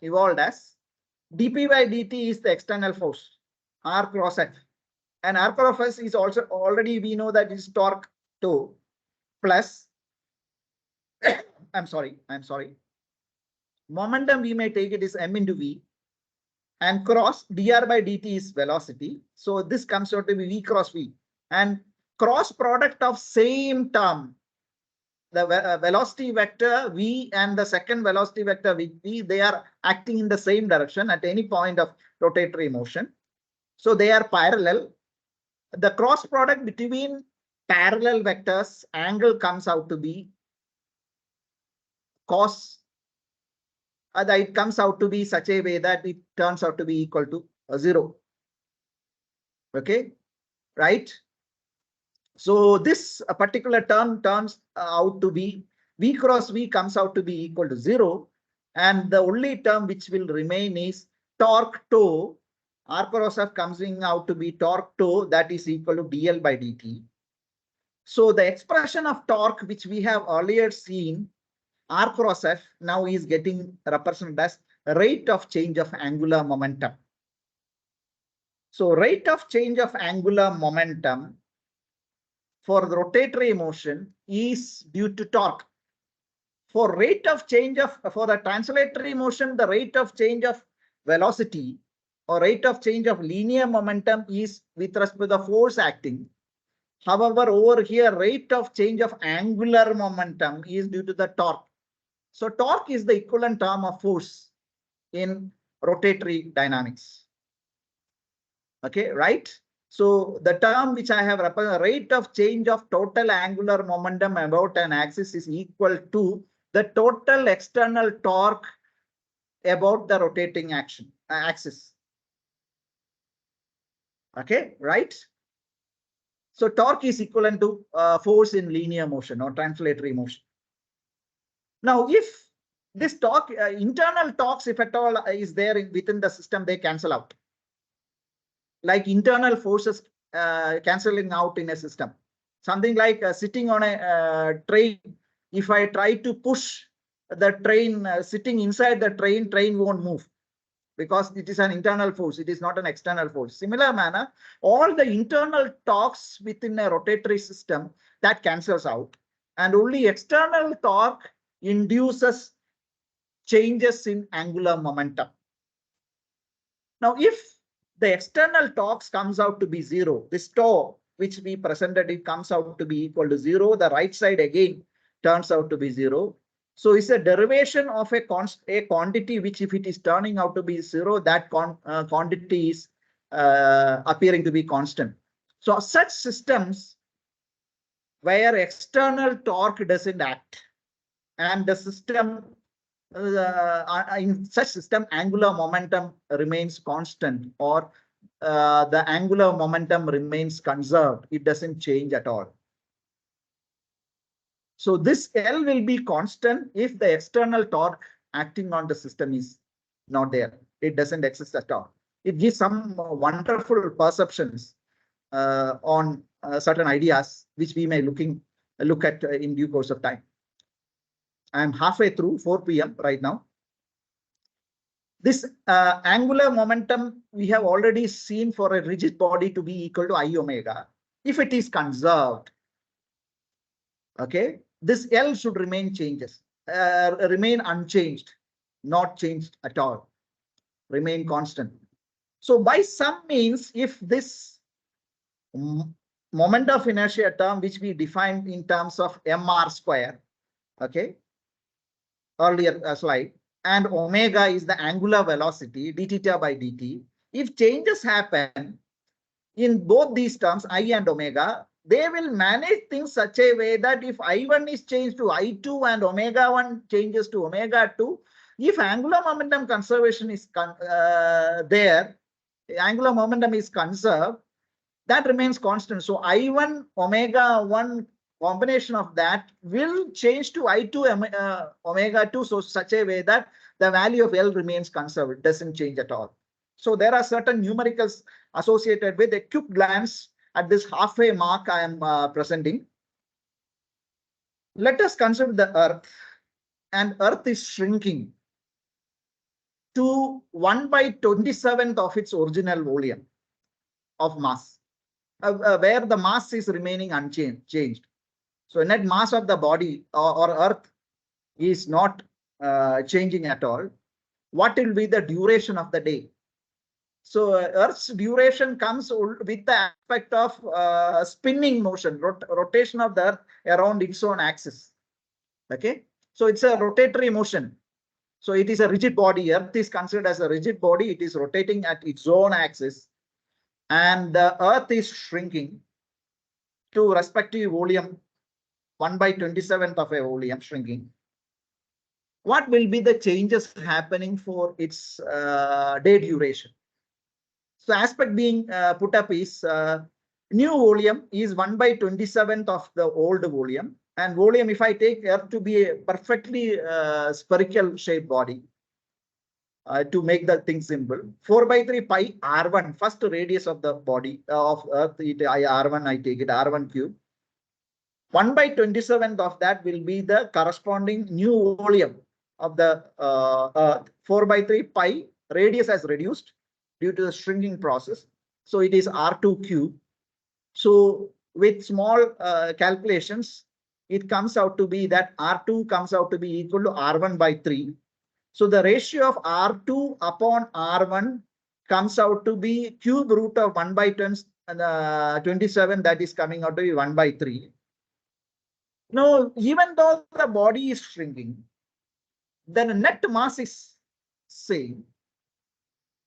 evolved as dp by dt is the external force, r cross f. And r cross f is also already we know that is torque tau plus I'm sorry. Momentum we may take it is m into v, and cross dr by dt is velocity. So this comes out to be v cross v, and cross product of same term, the velocity vector v and the second velocity vector v, they are acting in the same direction at any point of rotatory motion. So they are parallel. The cross product between parallel vectors angle comes out to be cos. It comes out to be such a way that it turns out to be equal to 0. Okay, right? So this particular term turns out to be v cross v comes out to be equal to 0. And the only term which will remain is torque tau. R cross f comes out to be torque tau, that is equal to dl by dt. So the expression of torque which we have earlier seen, R cross f, now is getting represented as rate of change of angular momentum. So rate of change of angular momentum for the rotatory motion is due to torque. For rate of change of, for the translatory motion, the rate of change of velocity or rate of change of linear momentum is with respect to the force acting. However, over here, rate of change of angular momentum is due to the torque. So torque is the equivalent term of force in rotatory dynamics. Okay, right? So the term which I have represented, rate of change of total angular momentum about an axis is equal to the total external torque about the rotating axis. Okay, right? So torque is equivalent to force in linear motion or translatory motion. Now, if this torque, internal torques, if at all is there within the system, they cancel out. Like internal forces cancelling out in a system. Something like sitting on a train. If I try to push the train, sitting inside the train won't move because it is an internal force. It is not an external force. Similar manner, all the internal torques within a rotatory system that cancels out. and only external torque induces changes in angular momentum. Now, if the external torque comes out to be 0, this tau which we presented, it comes out to be equal to 0. The right side again turns out to be 0. So it's a derivation of a quantity which, if it is turning out to be 0, that quantity is appearing to be constant. So such systems where external torque doesn't act and the system in such system angular momentum remains constant, or the angular momentum remains conserved, it doesn't change at all. So this L will be constant if the external torque acting on the system is not there. It doesn't exist at all. It gives some wonderful perceptions on certain ideas which we may look at in due course of time. I am halfway through, 4 p.m. right now. This angular momentum we have already seen for a rigid body to be equal to I omega. If it is conserved, okay, this L should remain unchanged, not changed at all, remain constant. So by some means, if this moment of inertia term, which we defined in terms of mr square, okay, earlier slide, and omega is the angular velocity d theta by dt. If changes happen in both these terms, I and omega, they will manage things such a way that if I1 is changed to I2 and omega1 changes to omega2, if angular momentum conservation is there, angular momentum is conserved, that remains constant. So I1 omega1 combination of that will change to I2 omega2, so such a way that the value of L remains conserved, it doesn't change at all. So there are certain numericals associated with a quick glance at this halfway mark I am presenting. Let us consider the Earth, and Earth is shrinking to 1/27th of its original volume of mass, where the mass is remaining unchanged. So net mass of the body or Earth is not changing at all. What will be the duration of the day? So Earth's duration comes with the aspect of spinning motion, rotation of the Earth around its own axis. Okay, so it's a rotatory motion. So it is a rigid body. Earth is considered as a rigid body. It is rotating at its own axis, and the Earth is shrinking to respective volume, 1/27th of a volume shrinking. What will be the changes happening for its day duration? So aspect being put up is new volume is 1/27th of the old volume, and volume, if I take Earth to be a perfectly spherical shaped body, to make the thing simple, 4/3 pi r1, first radius of the body of Earth, r1, I take it r1 cube. 1/27th of that will be the corresponding new volume of the Earth. 4/3 pi, radius has reduced due to the shrinking process, so it is r2 cube. So with small calculations, it comes out to be that r2 comes out to be equal to r1/3. So the ratio of r2 upon r1 comes out to be cube root of 1/27, that is coming out to be 1/3. Now, even though the body is shrinking, then the net mass is same.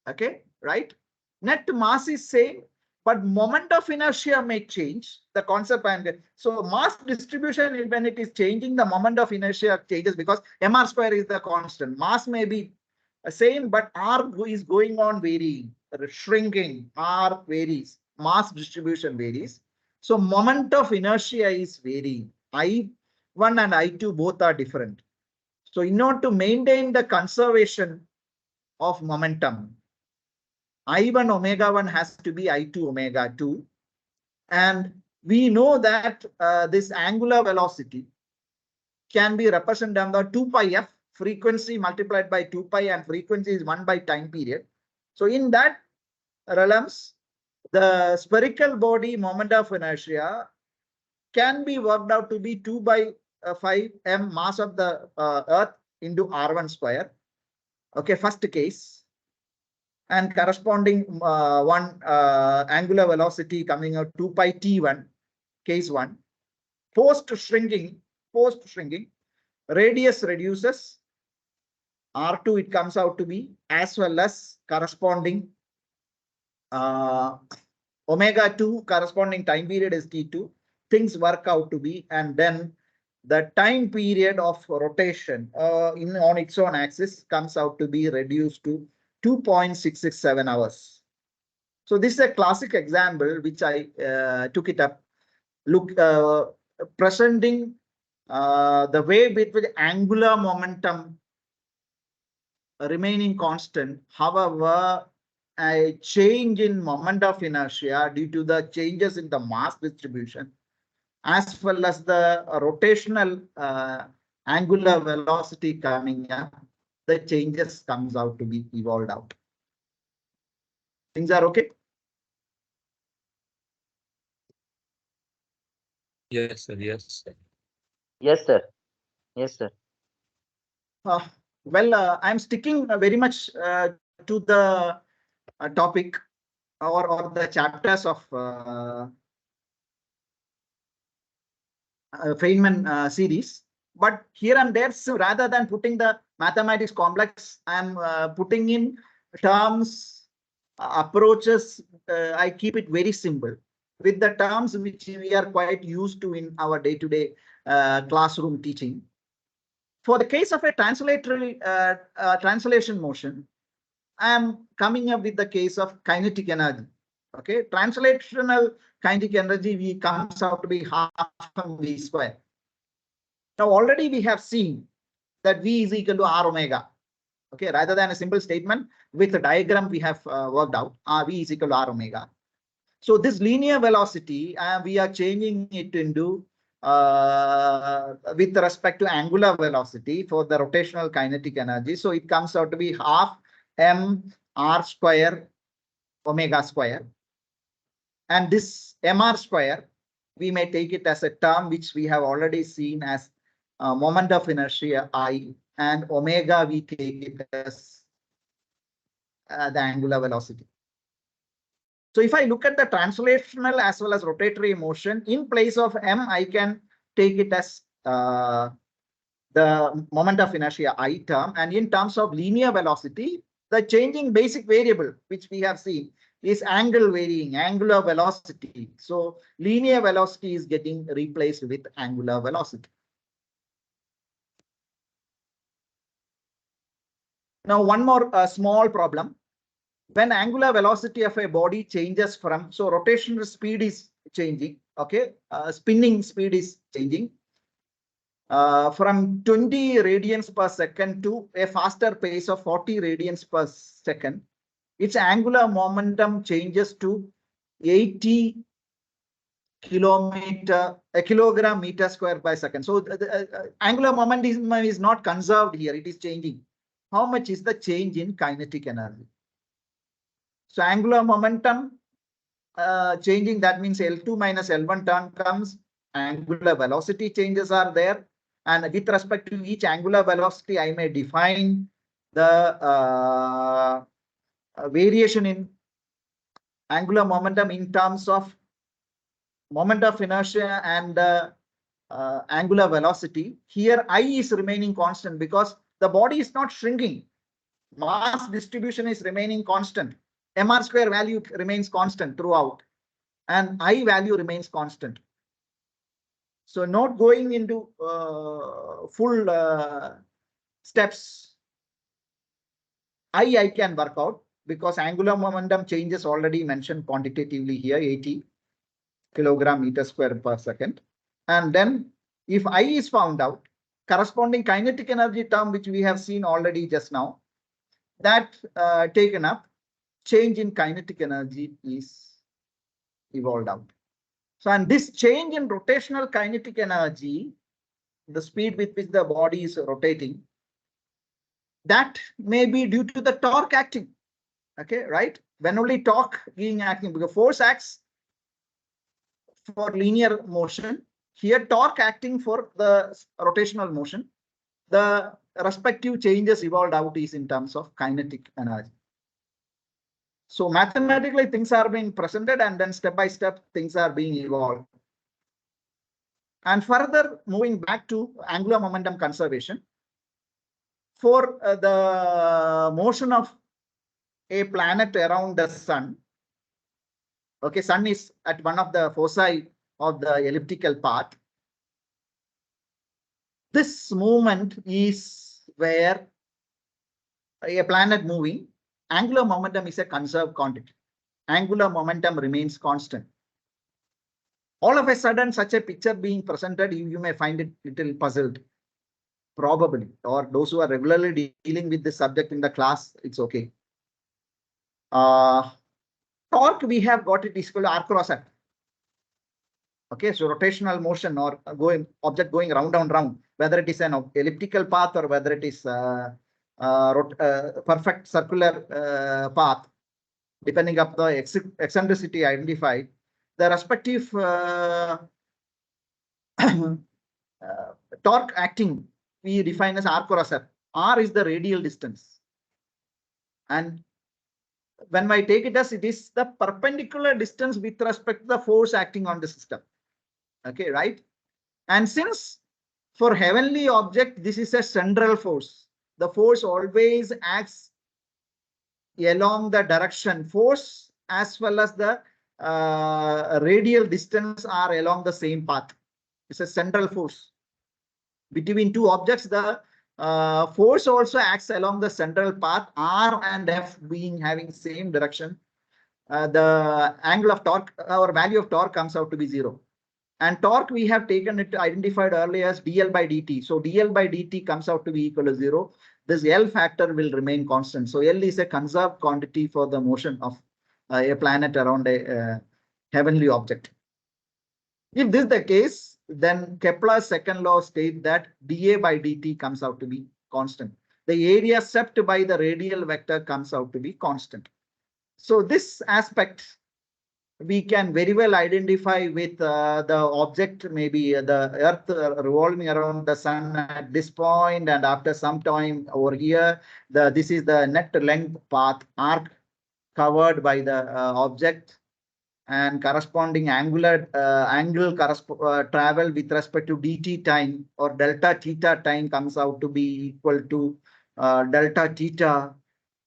Okay, right? Net mass is same, but moment of inertia may change. The concept I'm getting. So mass distribution, when it is changing, the moment of inertia changes because mr square is the constant. Mass may be the same, but r is going on varying, shrinking. R varies, mass distribution varies. So moment of inertia is varying. I1 and I2 both are different. So in order to maintain the conservation of momentum, I1 omega1 has to be I2 omega2. And we know that this angular velocity can be represented under 2 pi f, frequency multiplied by 2 pi, and frequency is 1 by time period. So in that realms, the spherical body moment of inertia can be worked out to be 2 by 5 m mass of the Earth into R1 square. Okay, first case. And corresponding one angular velocity coming out 2 pi t1, case 1. Post shrinking, radius reduces. R2 it comes out to be, as well as corresponding omega 2 corresponding time period is T2. Things work out to be, and then the time period of rotation on its own axis comes out to be reduced to 2.667 hours. So this is a classic example which I took it up. Look, presenting the way with which angular momentum remaining constant. However, a change in moment of inertia due to the changes in the mass distribution, as well as the rotational angular velocity coming up, the changes comes out to be evolved out. Things are okay? Yes, sir. Yes, sir. Yes, sir. Yes, sir. Well, I'm sticking very much to the topic or the chapters of Feynman series. But here and there, so rather than putting the mathematics complex, I'm putting in terms, approaches. I keep it very simple with the terms which we are quite used to in our day-to-day classroom teaching. For the case of a translation motion, I am coming up with the case of kinetic energy. Okay, translational kinetic energy comes out to be half v square. Now already we have seen that v is equal to r omega. Okay, rather than a simple statement with a diagram we have worked out, v is equal to r omega. So this linear velocity, we are changing it into with respect to angular velocity for the rotational kinetic energy. So it comes out to be half m r square omega square. And this mr square, we may take it as a term which we have already seen as moment of inertia I, and omega we take it as the angular velocity. So if I look at the translational as well as rotatory motion, in place of m, I can take it as the moment of inertia I term, and in terms of linear velocity, the changing basic variable which we have seen is angle varying, angular velocity. So linear velocity is getting replaced with angular velocity. Now one more small problem. When angular velocity of a body changes from, so rotational speed is changing, okay, spinning speed is changing from 20 radians per second to a faster pace of 40 radians per second. Its angular momentum changes to 80 kilogram meter square by second. So the angular momentum is not conserved here, it is changing. How much is the change in kinetic energy? So angular momentum changing, that means L2 minus L1 term comes, angular velocity changes are there. And with respect to each angular velocity, I may define the variation in angular momentum in terms of moment of inertia and angular velocity. Here I is remaining constant because the body is not shrinking. Mass distribution is remaining constant. Mr square value remains constant throughout, and I value remains constant. So not going into full steps, I can work out because angular momentum changes already mentioned quantitatively here, 80 kilogram meter square per second. And then if I is found out, corresponding kinetic energy term which we have seen already just now, that taken up, change in kinetic energy is evolved out. So, and this change in rotational kinetic energy, the speed with which the body is rotating, that may be due to the torque acting. Okay, right? When only torque being acting, because force acts for linear motion, Here torque acting for the rotational motion. The respective changes evolved out is in terms of kinetic energy. So mathematically things are being presented and then step by step things are being evolved. And further moving back to angular momentum conservation, for the motion of a planet around the sun, okay, sun is at one of the foci of the elliptical path. This movement is where a planet moving, angular momentum is a conserved quantity. Angular momentum remains constant. All of a sudden, such a picture being presented, you may find it little puzzled, probably, or those who are regularly dealing with this subject in the class, it's okay. Torque, we have got it is equal to R cross F. Okay, so rotational motion or object going round and round, whether it is an elliptical path or whether it is perfect circular path, depending upon the eccentricity identified, the respective torque acting we define as R cross F. R is the radial distance, and when I take it as it is the perpendicular distance with respect to the force acting on the system. Okay, right? And since for heavenly object, this is a central force, the force always acts along the direction. Force as well as the radial distance are along the same path. It's a central force. Between two objects, the force also acts along the central path, R and F being having same direction. The angle of torque, our value of torque comes out to be 0. And torque, we have taken it identified earlier as dl by dt. So dl by dt comes out to be equal to 0. This L factor will remain constant. So L is a conserved quantity for the motion of a planet around a heavenly object. If this is the case, then Kepler's second law states that dA by dt comes out to be constant. The area swept by the radial vector comes out to be constant. So this aspect we can very well identify with the object, maybe the Earth revolving around the sun at this point, and after some time over here, this is the net length path arc covered by the object, and corresponding angular angle travel with respect to dt time or delta theta time comes out to be equal to delta theta.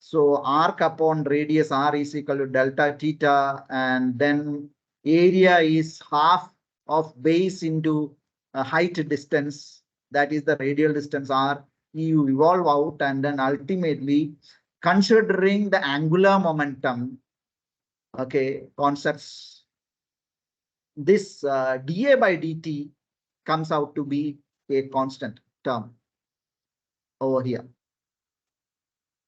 So arc upon radius r is equal to delta theta, and then area is half of base into height distance, that is the radial distance r. You evolve out, and then ultimately considering the angular momentum, okay, concepts, this dA by dt comes out to be a constant term over here.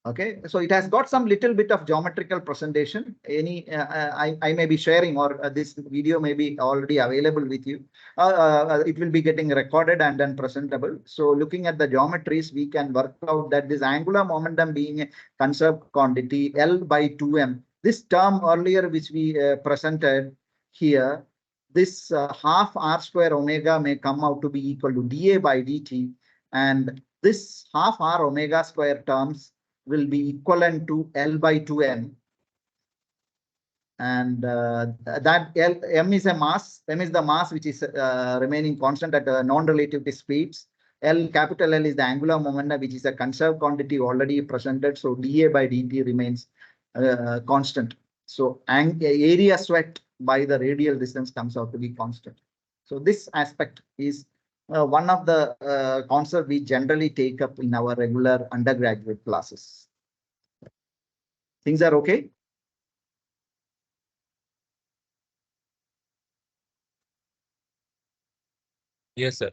Okay, so it has got some little bit of geometrical presentation. I may be sharing, or this video may be already available with you. It will be getting recorded and then presentable. So looking at the geometries, we can work out that this angular momentum being a conserved quantity L by 2m. This term earlier which we presented here, this half r square omega may come out to be equal to dA by dt, and this half r omega square terms will be equivalent to L by 2m. And that m is a mass, m is the mass which is remaining constant at non-relativity speeds. Capital L is the angular momentum, which is a conserved quantity already presented. So dA by dt remains constant. So area swept by the radial distance comes out to be constant. So this aspect is one of the concepts we generally take up in our regular undergraduate classes. Things are okay? Yes, sir.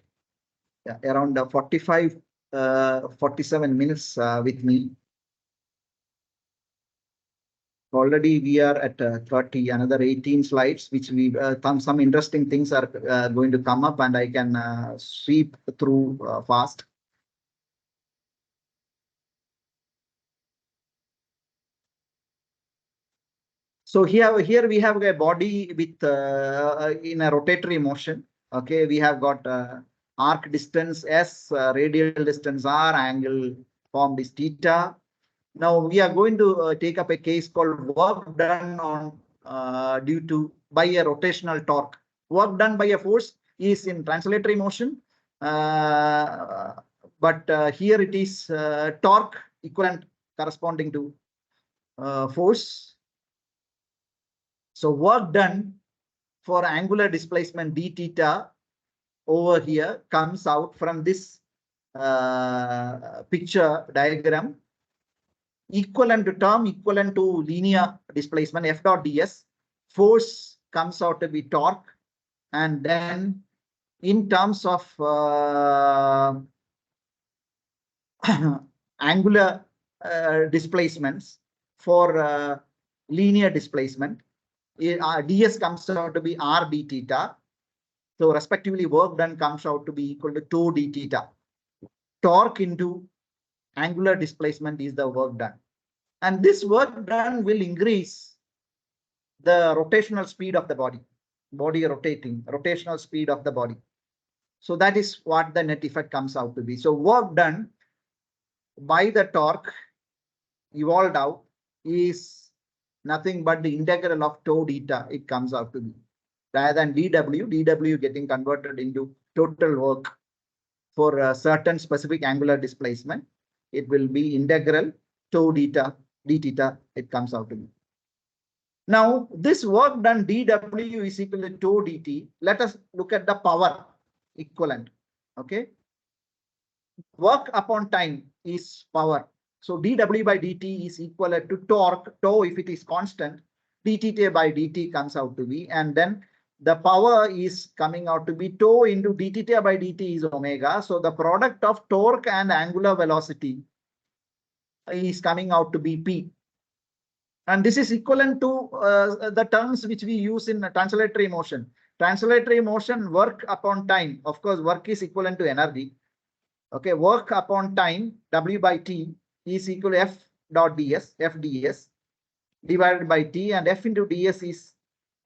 Yeah, around 47 minutes with me. Already we are at 30, another 18 slides, which we some interesting things are going to come up, and I can sweep through fast. So here we have a body with in a rotatory motion. Okay, we have got arc distance S, radial distance R, angle formed is theta. Now we are going to take up a case called work done on by a rotational torque. Work done by a force is in translatory motion, but here it is torque equivalent corresponding to force. So work done for angular displacement d theta over here comes out from this picture diagram, equivalent to linear displacement f dot ds. Force comes out to be torque, and then in terms of angular displacements for linear displacement, ds comes out to be r d theta. So respectively, work done comes out to be equal to tau d theta. Torque into angular displacement is the work done. And this work done will increase the rotational speed of the body rotating, rotational speed of the body. So that is what the net effect comes out to be. So work done by the torque evolved out is nothing but the integral of tau theta. It comes out to be, rather than dw getting converted into total work for a certain specific angular displacement. It will be integral tau theta d theta. It comes out to be. Now this work done dw is equal to tau dt. Let us look at the power equivalent. Okay, work upon time is power. So dw by dt is equal to torque. Tau, if it is constant, dθ by dt comes out to be, and then the power is coming out to be tau into dθ by dt is omega. So the product of torque and angular velocity is coming out to be p. And this is equivalent to the terms which we use in translatory motion. Translatory motion, work upon time. Of course, work is equivalent to energy. Okay, work upon time, W by T is equal to F dot ds, F ds divided by T, and F into ds is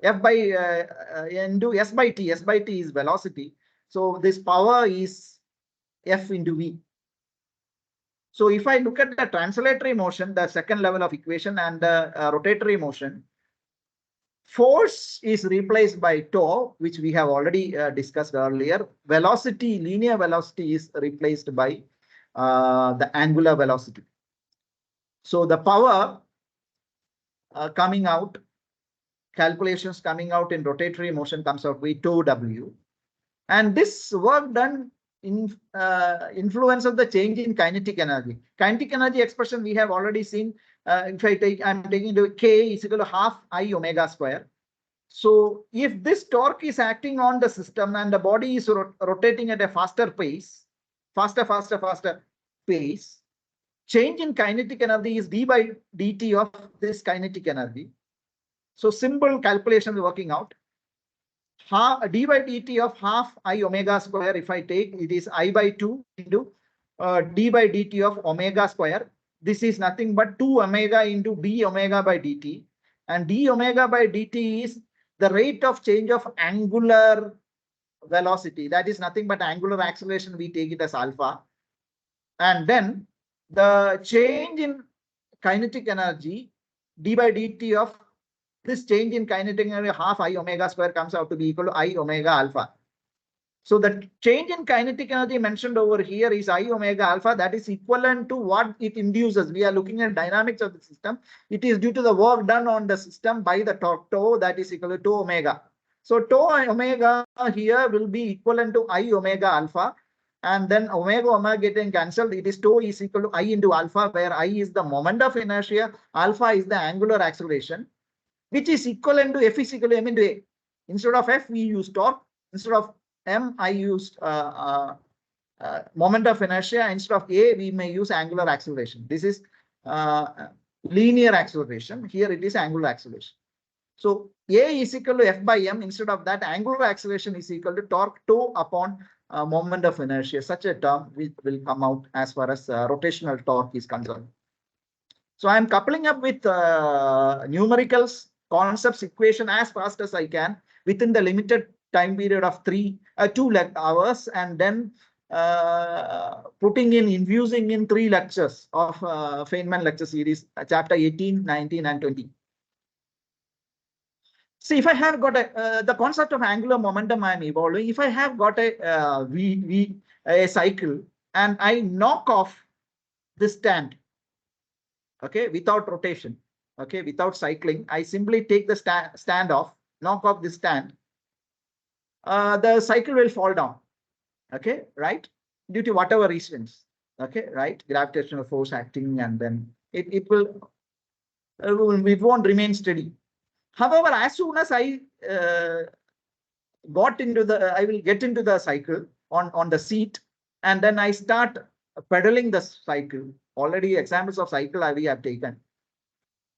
F by into S by T. S by T is velocity. So this power is F into V. So if I look at the translatory motion, the second level of equation, and the rotatory motion, force is replaced by tau, which we have already discussed earlier. Velocity, linear velocity is replaced by the angular velocity. So the power coming out, calculations coming out in rotatory motion comes out with tau w. And this work done in influence of the change in kinetic energy. Kinetic energy expression we have already seen. If I take, I'm taking into k is equal to half I omega square. So if this torque is acting on the system and the body is rotating at a faster pace, faster pace, change in kinetic energy is d by dt of this kinetic energy. So simple calculation is working out. D by dt of half I omega square, if I take, it is I by 2 into d by dt of omega square. This is nothing but 2 omega into d omega by dt. And d omega by dt is the rate of change of angular velocity. That is nothing but angular acceleration. We take it as alpha. And then the change in kinetic energy, d by dt of this change in kinetic energy half I omega square comes out to be equal to I omega alpha. So the change in kinetic energy mentioned over here is I omega alpha. That is equivalent to what it induces. We are looking at dynamics of the system. It is due to the work done on the system by the torque tau, that is equal to tau omega. So tau omega here will be equivalent to I omega alpha. And then omega getting cancelled. It is tau is equal to I into alpha, where I is the moment of inertia, alpha is the angular acceleration, which is equivalent to F is equal to M into A. Instead of F, we use torque. Instead of M, I used moment of inertia. Instead of A, we may use angular acceleration. This is linear acceleration. Here it is angular acceleration. So A is equal to F by M. Instead of that, angular acceleration is equal to torque tau upon moment of inertia. Such a term will come out as far as rotational torque is concerned. So I am coupling up with numericals, concepts, equation as fast as I can within the limited time period of 2 hours, and then infusing in 3 lectures of Feynman lecture series, chapter 18, 19, and 20. See, if I have got the concept of angular momentum I am evolving, if I have got a cycle and I knock off this stand, okay, without rotation, okay, without cycling, I simply take the stand off, knock off this stand, the cycle will fall down, okay, right, due to whatever reasons, okay, right, gravitational force acting, and then it won't remain steady. However, as soon as I I will get into the cycle on the seat, and then I start pedaling the cycle. Already examples of cycle we have taken.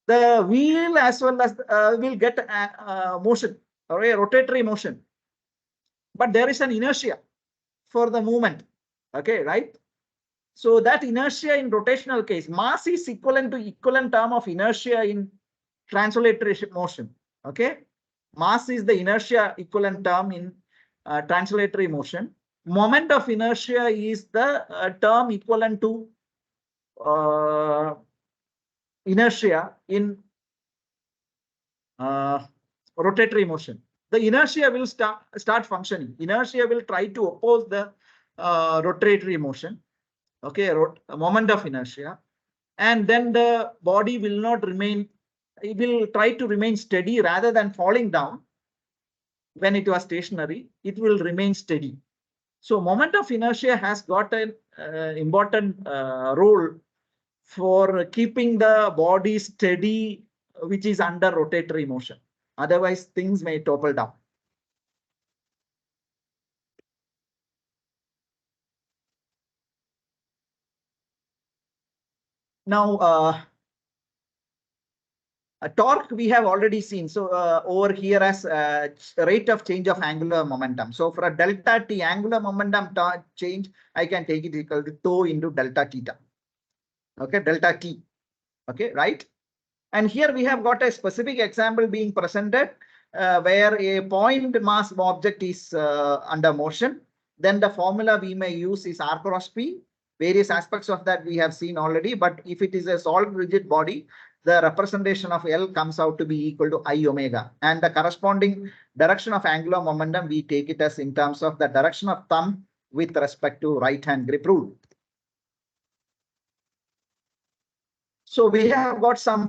The wheel as well as will get motion, or a rotatory motion, but there is an inertia for the movement, okay, right? So that inertia in rotational case, mass is equivalent to equivalent term of inertia in translatory motion, okay? Mass is the inertia equivalent term in translatory motion. Moment of inertia is the term equivalent to inertia in rotatory motion. The inertia will start functioning. Inertia will try to oppose the rotatory motion, okay, moment of inertia, and then the body will not remain, it will try to remain steady rather than falling down. When it was stationary, it will remain steady. So moment of inertia has got an important role for keeping the body steady, which is under rotatory motion. Otherwise, things may topple down. Now, torque we have already seen. So over here as rate of change of angular momentum. So for a delta t angular momentum change, I can take it equal to tau into delta theta. Okay, delta t. Okay, right. And here we have got a specific example being presented where a point mass object is under motion. Then the formula we may use is R cross P. Various aspects of that we have seen already. But if it is a solid rigid body, the representation of L comes out to be equal to I omega. And the corresponding direction of angular momentum, we take it as in terms of the direction of thumb with respect to right hand grip rule. So we have got some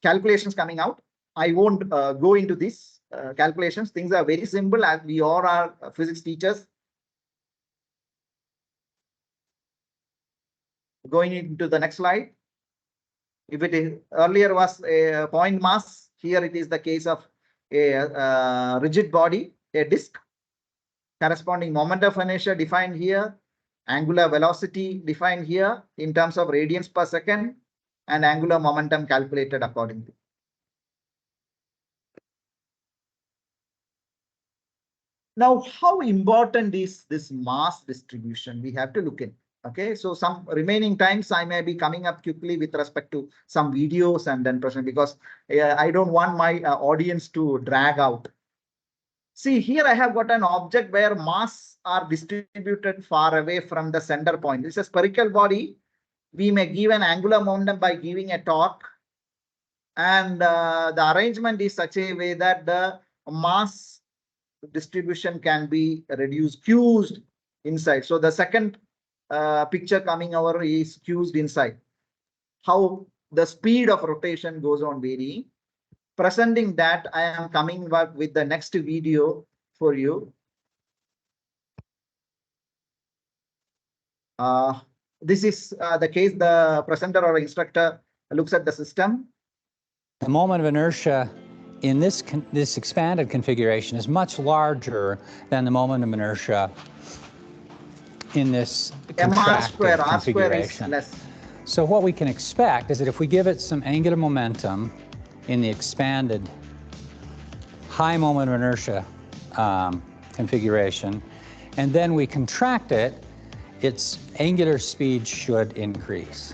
calculations coming out. I won't go into these calculations. Things are very simple, as we all are physics teachers. Going into the next slide. If it is earlier was a point mass, here it is the case of a rigid body, a disk. Corresponding moment of inertia defined here, angular velocity defined here in terms of radians per second, and angular momentum calculated accordingly. Now, how important is this mass distribution? We have to look in. Okay, so some remaining times I may be coming up quickly with respect to some videos and then present, because I don't want my audience to drag out. See, here I have got an object where mass are distributed far away from the center point. This is a spherical body. We may give an angular momentum by giving a torque. And the arrangement is such a way that the mass distribution can be reduced, fused inside. So the second picture coming over is fused inside. How the speed of rotation goes on varying. Presenting that, I am coming back with the next video for you. This is the case the presenter or instructor looks at the system. The moment of inertia in this expanded configuration is much larger than the moment of inertia in this contracted configuration. R square is less. So what we can expect is that if we give it some angular momentum in the expanded high moment of inertia configuration, and then we contract it, its angular speed should increase.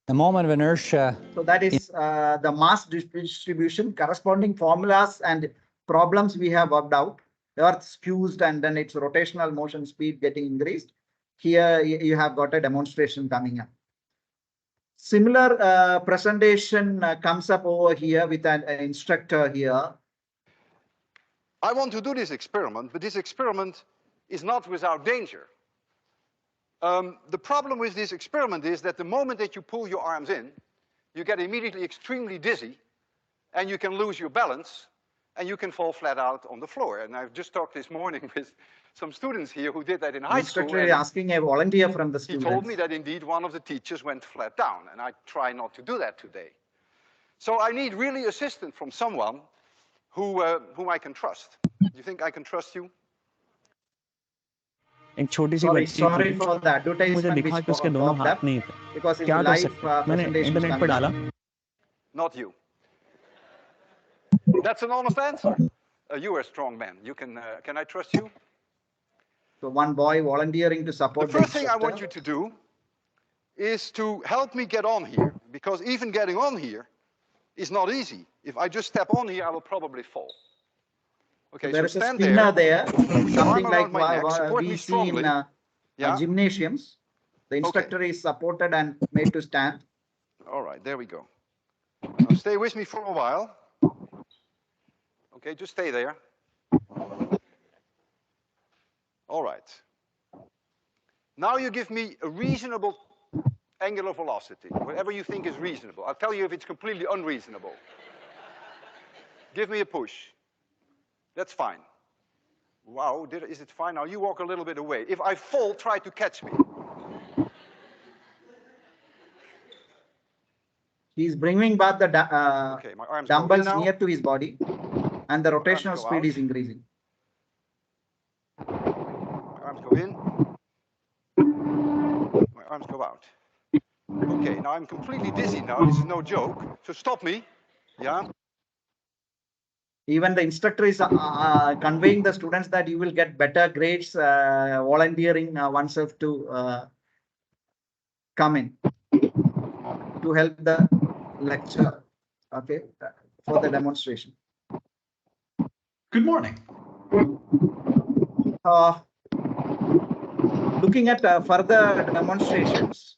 The moment of inertia. So that is the mass distribution. Corresponding formulas and problems we have worked out. The earth skews and then its rotational motion speed getting increased. Here you have got a demonstration coming up. Similar presentation comes up over here with an instructor here. I want to do this experiment, but this experiment is not without danger. The problem with this experiment is that the moment that you pull your arms in, you get immediately extremely dizzy, and you can lose your balance, and you can fall flat out on the floor. And I've just talked this morning with some students here who did that in high school. Instructor asking a volunteer from the students. He told me that indeed one of the teachers went flat down, and I try not to do that today. So I need really assistance from someone whom I can trust. Do you think I can trust you? एक छोटी सी Sorry, बच्ची sorry थी, for the मुझे advertisement दिखा which कि उसके दोनों popped हाथ up नहीं थे, because it's क्या कर live सकते? मैंने presentation इंटरनेट पर डाला. Not you. That's an honest answer. You are a strong man. You can I trust you? So one boy volunteering to support The first thing I instructor. want you to do is to help me get on here, because even getting on here is not easy. If I just step on here, I will probably fall. Okay, There so is a stand spinner there. there, something Arm like around my neck, support we me see in strongly. Yeah. gymnasiums. The instructor is supported and made to stand. All right, there we go. Now stay with me for a while. Okay, just stay there. All right. Now you give me a reasonable angular velocity, whatever you think is reasonable. I'll tell you if it's completely unreasonable. Give me a push. That's fine. Wow, is it fine? Now you walk a little bit away. If I fall, try to catch me. He's bringing back the Okay, my arms go in dumbbells now. near to his body, and the rotational go speed out. is increasing. My arms go in. My arms go out. Okay, now I'm completely dizzy now. This is no joke. So stop me. Yeah. Even the instructor is conveying the students that you will get better grades volunteering oneself to come in to help the lecture, okay, for the demonstration. Good morning. Looking at further demonstrations.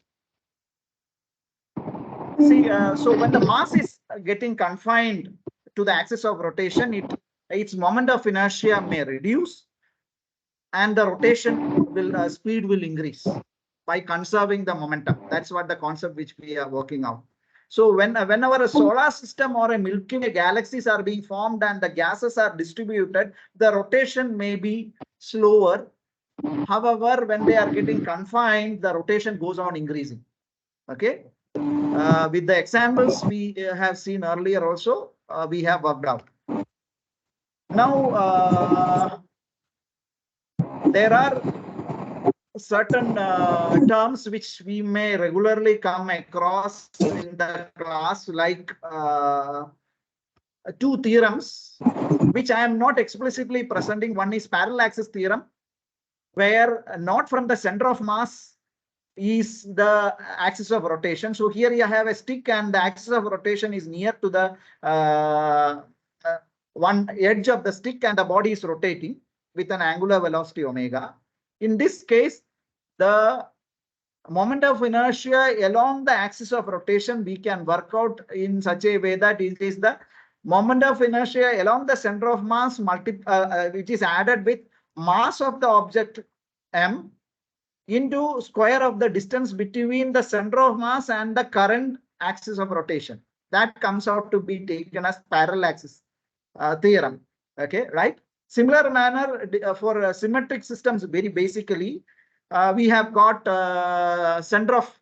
See, so when the mass is getting confined to the axis of rotation, its moment of inertia may reduce, and the rotation will speed will increase by conserving the momentum. That's what the concept which we are working out. So whenever a solar system or a Milky Way galaxies are being formed and the gases are distributed, the rotation may be slower. However, when they are getting confined, the rotation goes on increasing. Okay. With the examples we have seen earlier also, we have worked out. Now, there are certain terms which we may regularly come across in the class, like two theorems, which I am not explicitly presenting. One is parallel axis theorem, where not from the center of mass is the axis of rotation. So here you have a stick and the axis of rotation is near to the one edge of the stick and the body is rotating with an angular velocity omega. In this case, the moment of inertia along the axis of rotation we can work out in such a way that it is the moment of inertia along the center of mass which is added with mass of the object m into square of the distance between the center of mass and the current axis of rotation. That comes out to be taken as parallel axis theorem. Okay, right? Similar manner for symmetric systems, very basically, we have got center of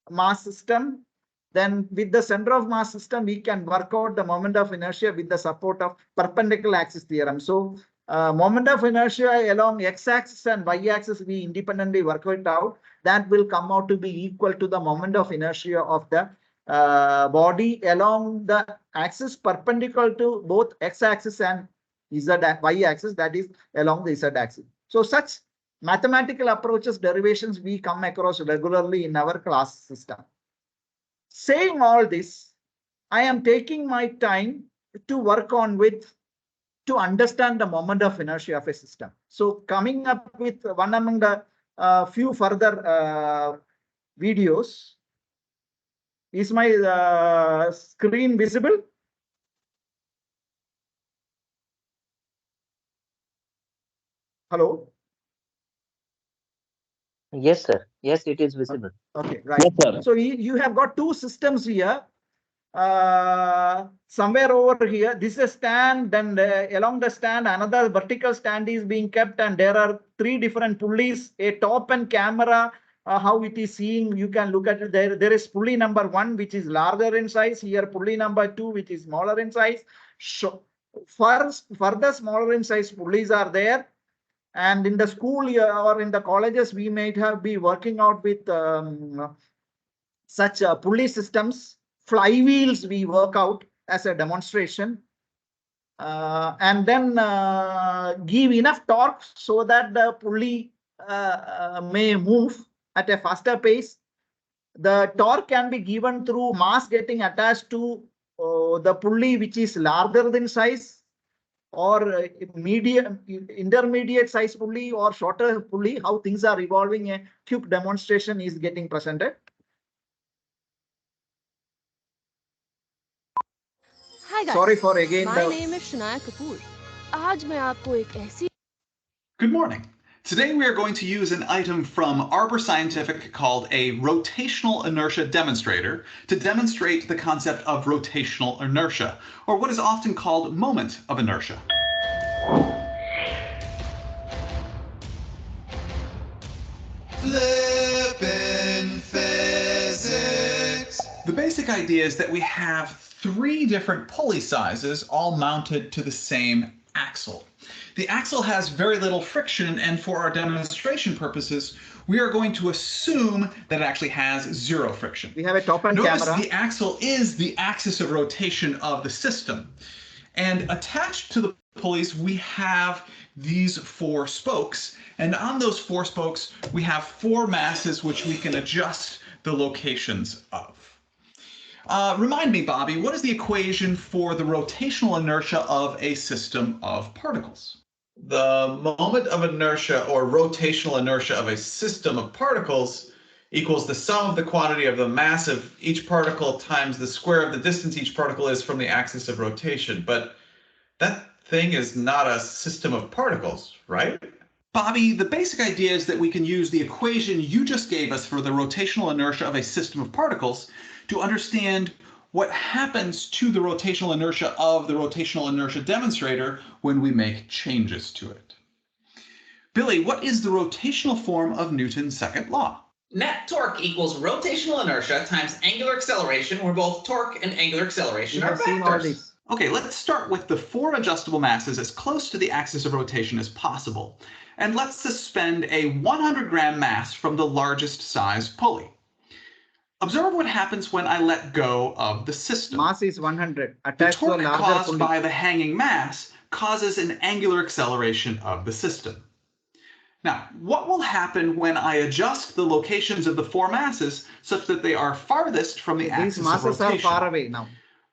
mass system. Then with the center of mass system, we can work out the moment of inertia with the support of perpendicular axis theorem. So moment of inertia along x-axis and y-axis, we independently work it out. That will come out to be equal to the moment of inertia of the body along the axis perpendicular to both x-axis and y-axis, that is along the z-axis. So such mathematical approaches, derivations we come across regularly in our class system. saying all this, I am taking my time to work on to understand the moment of inertia of a system. So coming up with one among the few further videos. Is my screen visible? Hello? Yes, sir. Yes, it is visible. Okay, right. Yes, sir. So you have got two systems here. Somewhere over here, this is a stand, then along the stand, another vertical stand is being kept, and there are three different pulleys, a top and camera, how it is seeing, you can look at it. There is pulley number 1, which is larger in size, here pulley number 2, which is smaller in size. So further smaller in size pulleys are there. And in the school or in the colleges, we might have be working out with such pulley systems. Flywheels we work out as a demonstration, and then give enough torque so that the pulley may move at a faster pace. The torque can be given through mass getting attached to the pulley, which is larger than size, or medium, intermediate size pulley, or shorter pulley. How things are evolving, a quick demonstration is getting presented. Hi guys. Sorry for again. My name is Shania Kapoor. आज मैं आपको एक ऐसी Good morning. Today we are going to use an item from Arbor Scientific called a rotational inertia demonstrator to demonstrate the concept of rotational inertia, or what is often called moment of inertia. Flippin' physics. The basic idea is that we have 3 different pulley sizes all mounted to the same axle. The axle has very little friction, and for our demonstration purposes, we are going to assume that it actually has 0 friction. We have a top and Notice camera. the axle is the axis of rotation of the system. And attached to the pulleys, we have these 4 spokes. And on those 4 spokes, we have 4 masses which we can adjust the locations of. Remind me, Bobby, what is the equation for the rotational inertia of a system of particles? The moment of inertia, or rotational inertia, of a system of particles equals the sum of the quantity of the mass of each particle times the square of the distance each particle is from the axis of rotation. But that thing is not a system of particles, right? Bobby, the basic idea is that we can use the equation you just gave us for the rotational inertia of a system of particles to understand what happens to the rotational inertia of the rotational inertia demonstrator when we make changes to it. Billy, what is the rotational form of Newton's second law? Net torque equals rotational inertia times angular acceleration, where both torque and angular acceleration We are have seen all vectors. this. Okay, let's start with the 4 adjustable masses as close to the axis of rotation as possible. And let's suspend a 100-gram mass from the largest size pulley. Observe what happens when I let go of the system. Mass is 100. The Attached to a torque larger caused pulley. by the hanging mass causes an angular acceleration of the system. Now, what will happen when I adjust the locations of the 4 masses such that they are farthest from the These axis of masses are rotation? far away now.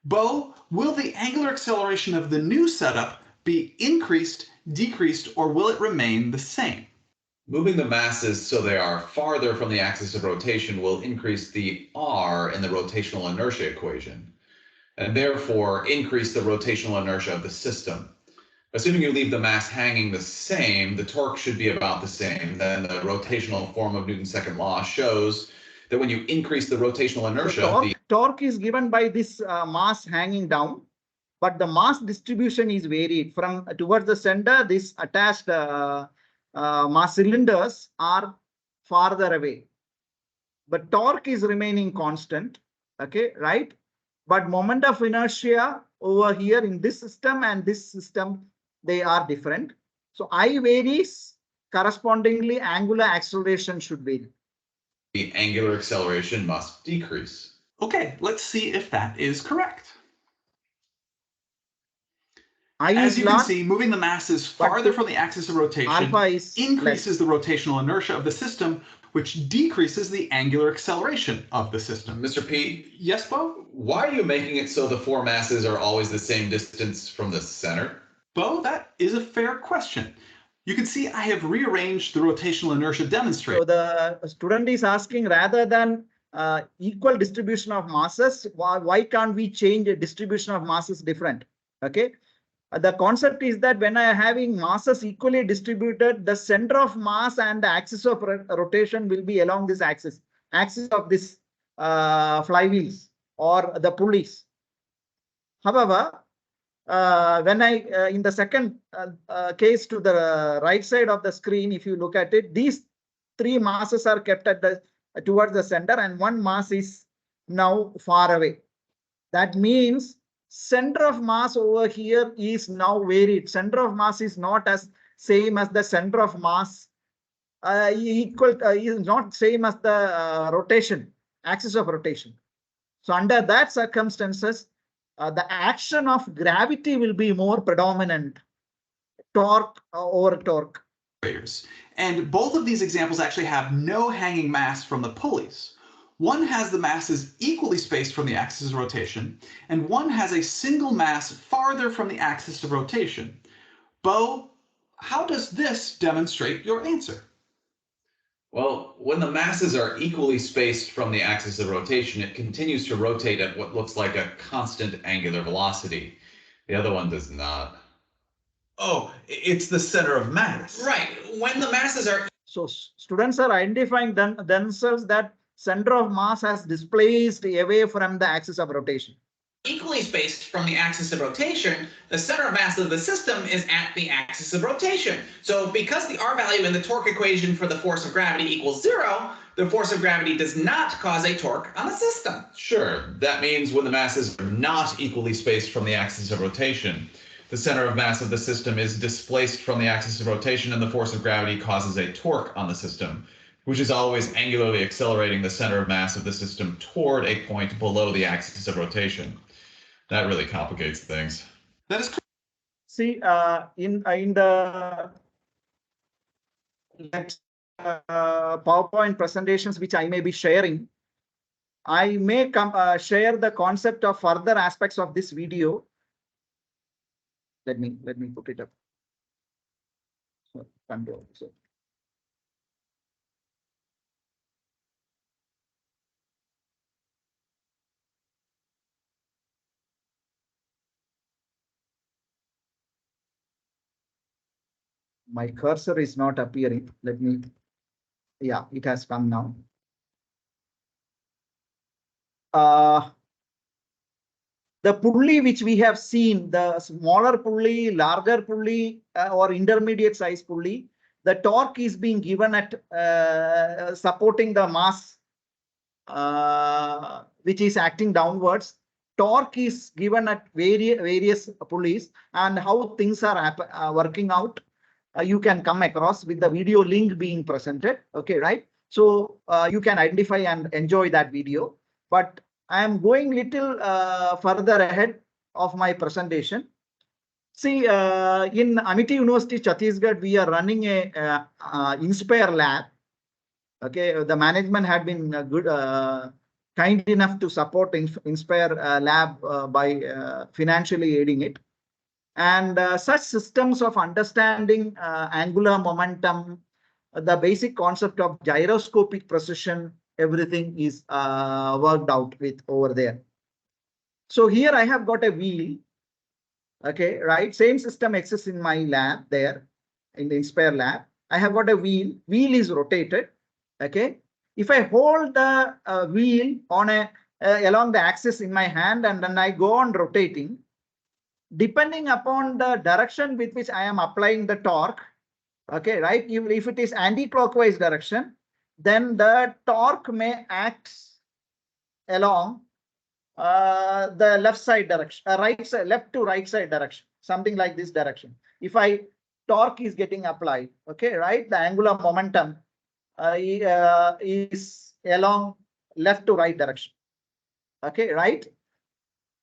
Bo, will the angular acceleration of the new setup be increased, decreased, or will it remain the same? Moving the masses so they are farther from the axis of rotation will increase the R in the rotational inertia equation, and therefore increase the rotational inertia of the system. Assuming you leave the mass hanging the same, the torque should be about the same. Then the rotational form of Newton's second law shows that when you increase the rotational inertia, So torque is given by this mass hanging down, but the mass distribution is varied. From towards the center, this attached mass cylinders are farther away. But torque is remaining constant, okay, right? But moment of inertia over here in this system and this system, they are different. So I varies, correspondingly angular acceleration should vary. the angular acceleration must decrease. Okay, let's see if that is correct. I As is you can large, see, moving the masses but farther from the axis of rotation alpha is increases less. the rotational inertia of the system, which decreases the angular acceleration of the system. Mr. P, Yes, Bo? why are you making it so the four masses are always the same distance from the center? Bo, that is a fair question. You can see I have rearranged the rotational inertia demonstrator. So the student is asking, rather than equal distribution of masses, why can't we change the distribution of masses different? Okay. The concept is that when I am having masses equally distributed, the center of mass and the axis of rotation will be along this axis of this flywheels or the pulleys. However, when I in the second case to the right side of the screen, if you look at it, these three masses are kept at the towards the center, and one mass is now far away. That means center of mass over here is now varied. Center of mass is not as same as the center of mass is not same as the rotation, axis of rotation. So under that circumstances, the action of gravity will be more predominant, torque over torque. And both of these examples actually have no hanging mass from the pulleys. One has the masses equally spaced from the axis of rotation, and one has a single mass farther from the axis of rotation. Bo, how does this demonstrate your answer? Well, when the masses are equally spaced from the axis of rotation, it continues to rotate at what looks like a constant angular velocity. The other one does not. Oh, it's the center of mass. Right. When the masses are... So students are identifying themselves that center of mass has displaced away from the axis of rotation. Equally spaced from the axis of rotation, the center of mass of the system is at the axis of rotation. So because the R value in the torque equation for the force of gravity equals 0, the force of gravity does not cause a torque on the system. Sure, that means when the masses are not equally spaced from the axis of rotation, the center of mass of the system is displaced from the axis of rotation and the force of gravity causes a torque on the system, which is always angularly accelerating the center of mass of the system toward a point below the axis of rotation. That really complicates things. That is correct. See, in the PowerPoint presentations which I may be sharing, I may share the concept of further aspects of this video. Let me put it up. So, control. So. My cursor is not appearing. Let me, yeah, it has come now. The pulley which we have seen, the smaller pulley, larger pulley, or intermediate size pulley, the torque is being given at supporting the mass which is acting downwards. Torque is given at various pulleys, and how things are working out. You can come across with the video link being presented. Okay, right? So you can identify and enjoy that video. But I am going little further ahead of my presentation. See, in Amity University, Chhattisgarh, we are running a Inspire lab. Okay, the management had been good, kind enough to support Inspire lab by financially aiding it. And such systems of understanding angular momentum, the basic concept of gyroscopic precision, everything is worked out with over there. So here I have got a wheel. Okay, right? Same system exists in my lab there, in the Inspire lab. I have got a wheel. Wheel is rotated. Okay. If I hold the wheel on along the axis in my hand and then I go on rotating, depending upon the direction with which I am applying the torque, okay, right? If it is anti-clockwise direction, then the torque may act along the left side direction, right side, left to right side direction, something like this direction. If torque is getting applied, okay, right? The angular momentum is along left to right direction. Okay, right?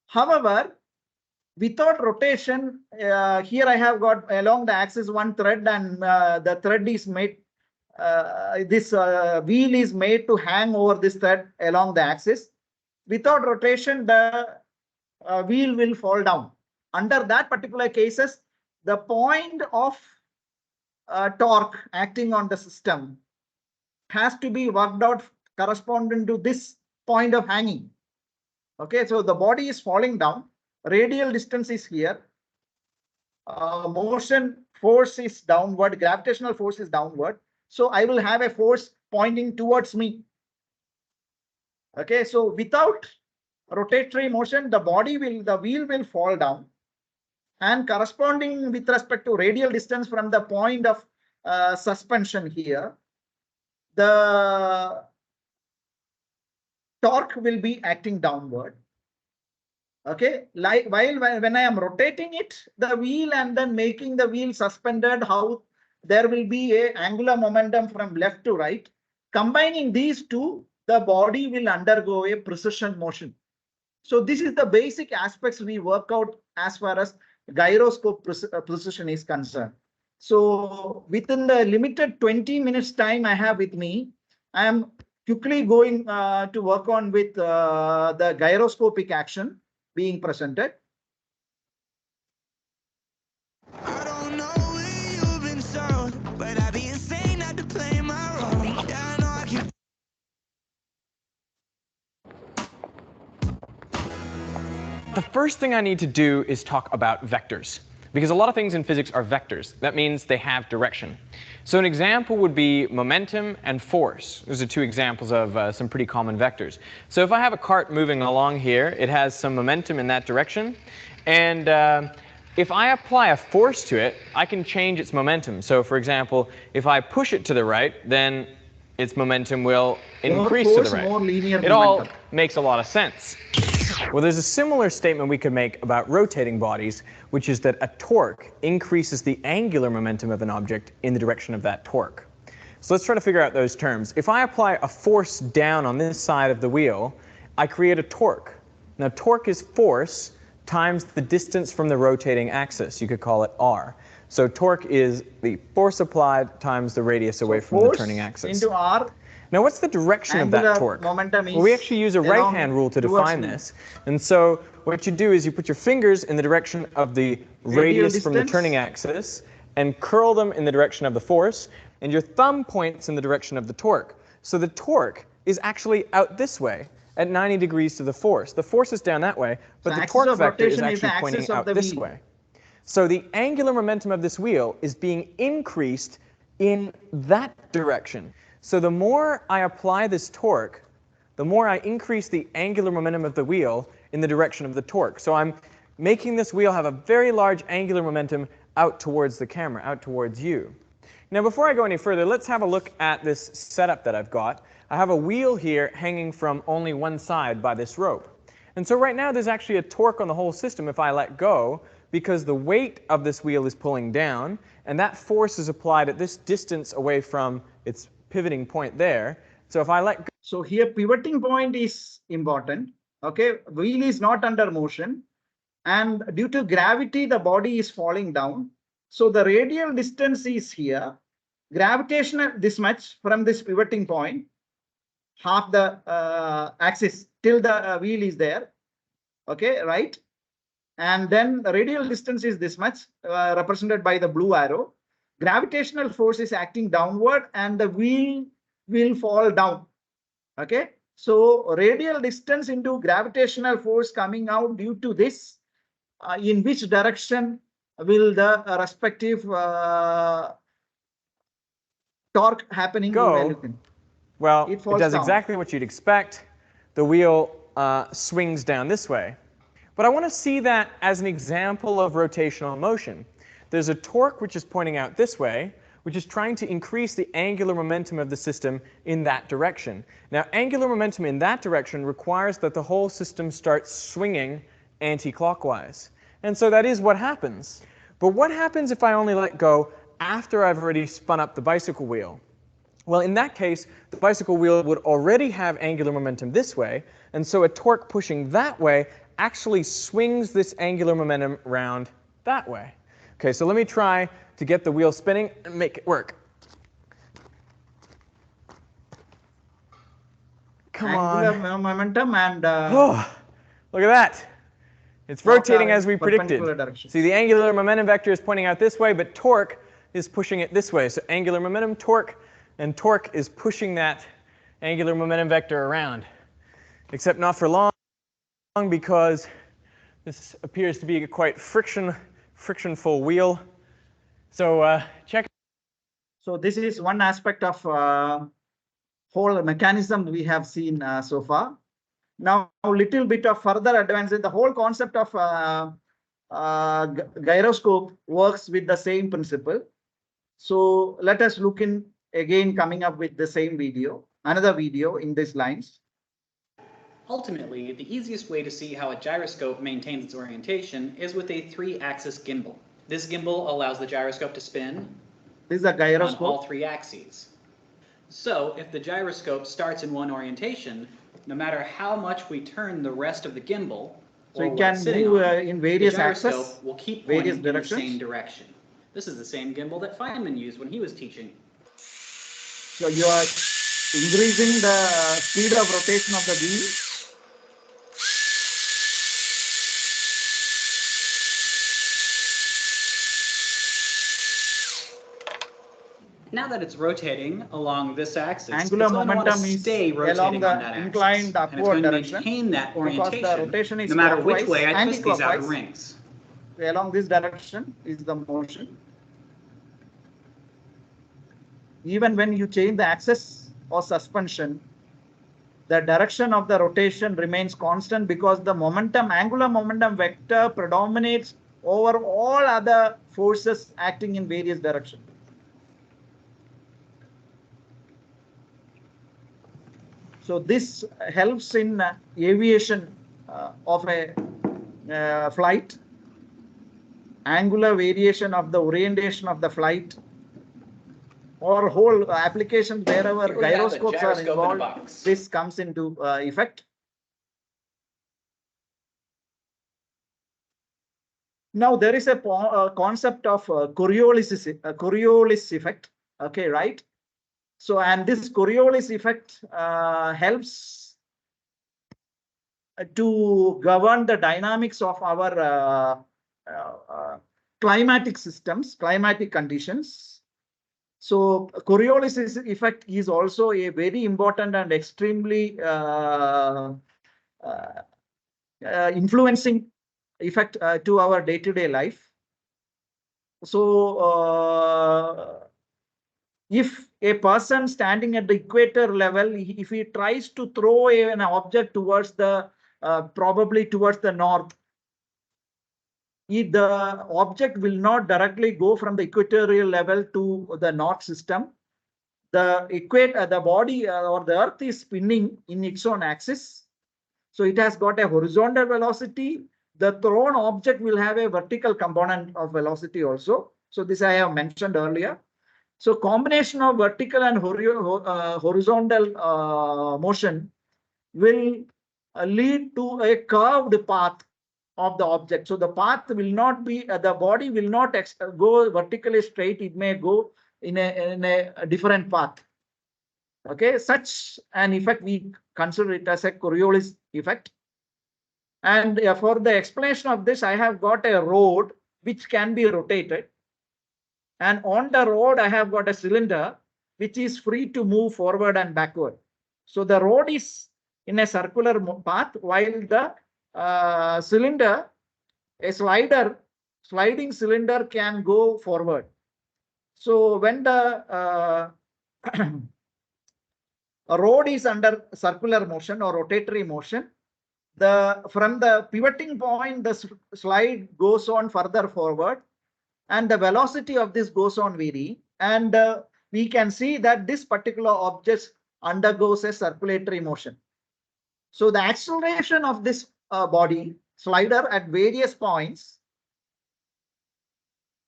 However, without rotation, here I have got along the axis one thread, and the thread is made, this wheel is made to hang over this thread along the axis. Without rotation, the wheel will fall down. Under that particular cases, the point of torque acting on the system has to be worked out corresponding to this point of hanging. Okay, so the body is falling down, radial distance is here, motion force is downward, gravitational force is downward. So I will have a force pointing towards me. Okay, so without rotatory motion, the wheel will fall down, and corresponding with respect to radial distance from the point of suspension here, the torque will be acting downward. Okay, like when I am rotating it, the wheel, and then making the wheel suspended, how there will be a angular momentum from left to right. Combining these two, the body will undergo a precession motion. So this is the basic aspects we work out as far as gyroscope precession is concerned. So within the limited 20 minutes time I have with me, I am quickly going to work on with the gyroscopic action being presented. I don't know where you've been sold, but I'd be insane not to play my role. Yeah, I know I can. The first thing I need to do is talk about vectors, because a lot of things in physics are vectors. That means they have direction. So an example would be momentum and force. Those are two examples of some pretty common vectors. So if I have a cart moving along here, it has some momentum in that direction, and if I apply a force to it, I can change its momentum. So for example, if I push it to the right, then its momentum will increase to the right. More linear it all makes a lot of sense. Well, there's a similar statement we could make about rotating bodies, which is that a torque increases the angular momentum of an object in the direction of that torque. So let's try to figure out those terms. If I apply a force down on this side of the wheel, I create a torque. Now, torque is force times the distance from the rotating axis. You could call it R. So torque is the force applied times the radius away from the turning axis. Into R. Now, what's the direction of that torque? Momentum is well, we actually use a right-hand rule to define this. And so what you do is you put your fingers in the direction of the radius from the turning axis and curl them in the direction of the force, and your thumb points in the direction of the torque. So the torque is actually out this way at 90 degrees to the force. The force is down that way, but the torque vector is actually pointing out this way. So the angular momentum of this wheel is being increased in that direction. So the more I apply this torque, the more I increase the angular momentum of the wheel in the direction of the torque. So I'm making this wheel have a very large angular momentum out towards the camera, out towards you. Now, before I go any further, let's have a look at this setup that I've got. I have a wheel here hanging from only one side by this rope. And so right now there's actually a torque on the whole system if I let go, because the weight of this wheel is pulling down, and that force is applied at this distance away from its pivoting point there. So if I let go. So here pivoting point is important. Okay, wheel is not under motion, and due to gravity the body is falling down. So the radial distance is here, gravitational this much from this pivoting point, half the axis till the wheel is there. Okay, right? And then the radial distance is this much, represented by the blue arrow. Gravitational force is acting downward, and the wheel will fall down. Okay, so radial distance into gravitational force coming out due to this, in which direction will the respective torque happening go? Well, it does down. Exactly what you'd expect. The wheel swings down this way. But I want to see that as an example of rotational motion. There's a torque which is pointing out this way, which is trying to increase the angular momentum of the system in that direction. Now, angular momentum in that direction requires that the whole system starts swinging anti-clockwise. And so that is what happens. But what happens if I only let go after I've already spun up the bicycle wheel? Well, in that case, the bicycle wheel would already have angular momentum this way, and so a torque pushing that way actually swings this angular momentum around that way. Okay, so let me try to get the wheel spinning and make it work. Come Angular on. momentum and Oh, look at that. It's rotating as we predicted. See, the angular momentum vector is pointing out this way, but torque is pushing it this way. So angular momentum, torque, and torque is pushing that angular momentum vector around. Except not for long, because this appears to be a quite frictionful wheel. So check. So this is one aspect of whole mechanism we have seen so far. Now, a little bit of further advance in the whole concept of gyroscope works with the same principle. So let us look in again, coming up with the same video, another video in these lines. Ultimately, the easiest way to see how a gyroscope maintains its orientation is with a 3-axis gimbal. This gimbal allows the gyroscope to spin This is a gyroscope on all 3 axes. So if the gyroscope starts in one orientation, no matter how much we turn the rest of the gimbal, so it can move in various the gyroscope axes, will keep various pointing in the directions. same direction. This is the same gimbal that Feynman used when he was teaching. So you are increasing the speed of rotation of the wheel. Now that it's rotating along this axis, Angular it's going to want to momentum is stay along rotating on the that inclined axis. And it's going upward to direction maintain that because the orientation rotation is no matter which clockwise, way I twist these outer anti-clockwise. rings. Along this direction is the motion. Even when you change the axis or suspension, the direction of the rotation remains constant because the momentum, angular momentum vector predominates over all other forces acting in various directions. So this helps in aviation of a flight, angular variation of the orientation of the flight, or whole applications wherever Here we have a gyroscopes are gyroscope in a involved. box. This comes into effect. Now there is a concept of Coriolis effect. Okay, right? So, and this Coriolis effect helps to govern the dynamics of our climatic systems, climatic conditions. So Coriolis effect is also a very important and extremely influencing effect to our day-to-day life. So if a person standing at the equator level, if he tries to throw an object towards the probably towards the north, the object will not directly go from the equatorial level to the north system. The body or the earth is spinning in its own axis. So it has got a horizontal velocity. The thrown object will have a vertical component of velocity also. So this I have mentioned earlier. So combination of vertical and horizontal motion will lead to a curved path of the object. So the path will not be, the body will not go vertically straight. It may go in a different path. Okay, such an effect we consider it as a Coriolis effect. And for the explanation of this, I have got a rod which can be rotated. And on the rod, I have got a cylinder which is free to move forward and backward. So the rod is in a circular path, while the cylinder, a sliding cylinder can go forward. So when the rod is under circular motion or rotatory motion, from the pivoting point, the slide goes on further forward, and the velocity of this goes on vary. And we can see that this particular object undergoes a circulatory motion. So the acceleration of this body slider at various points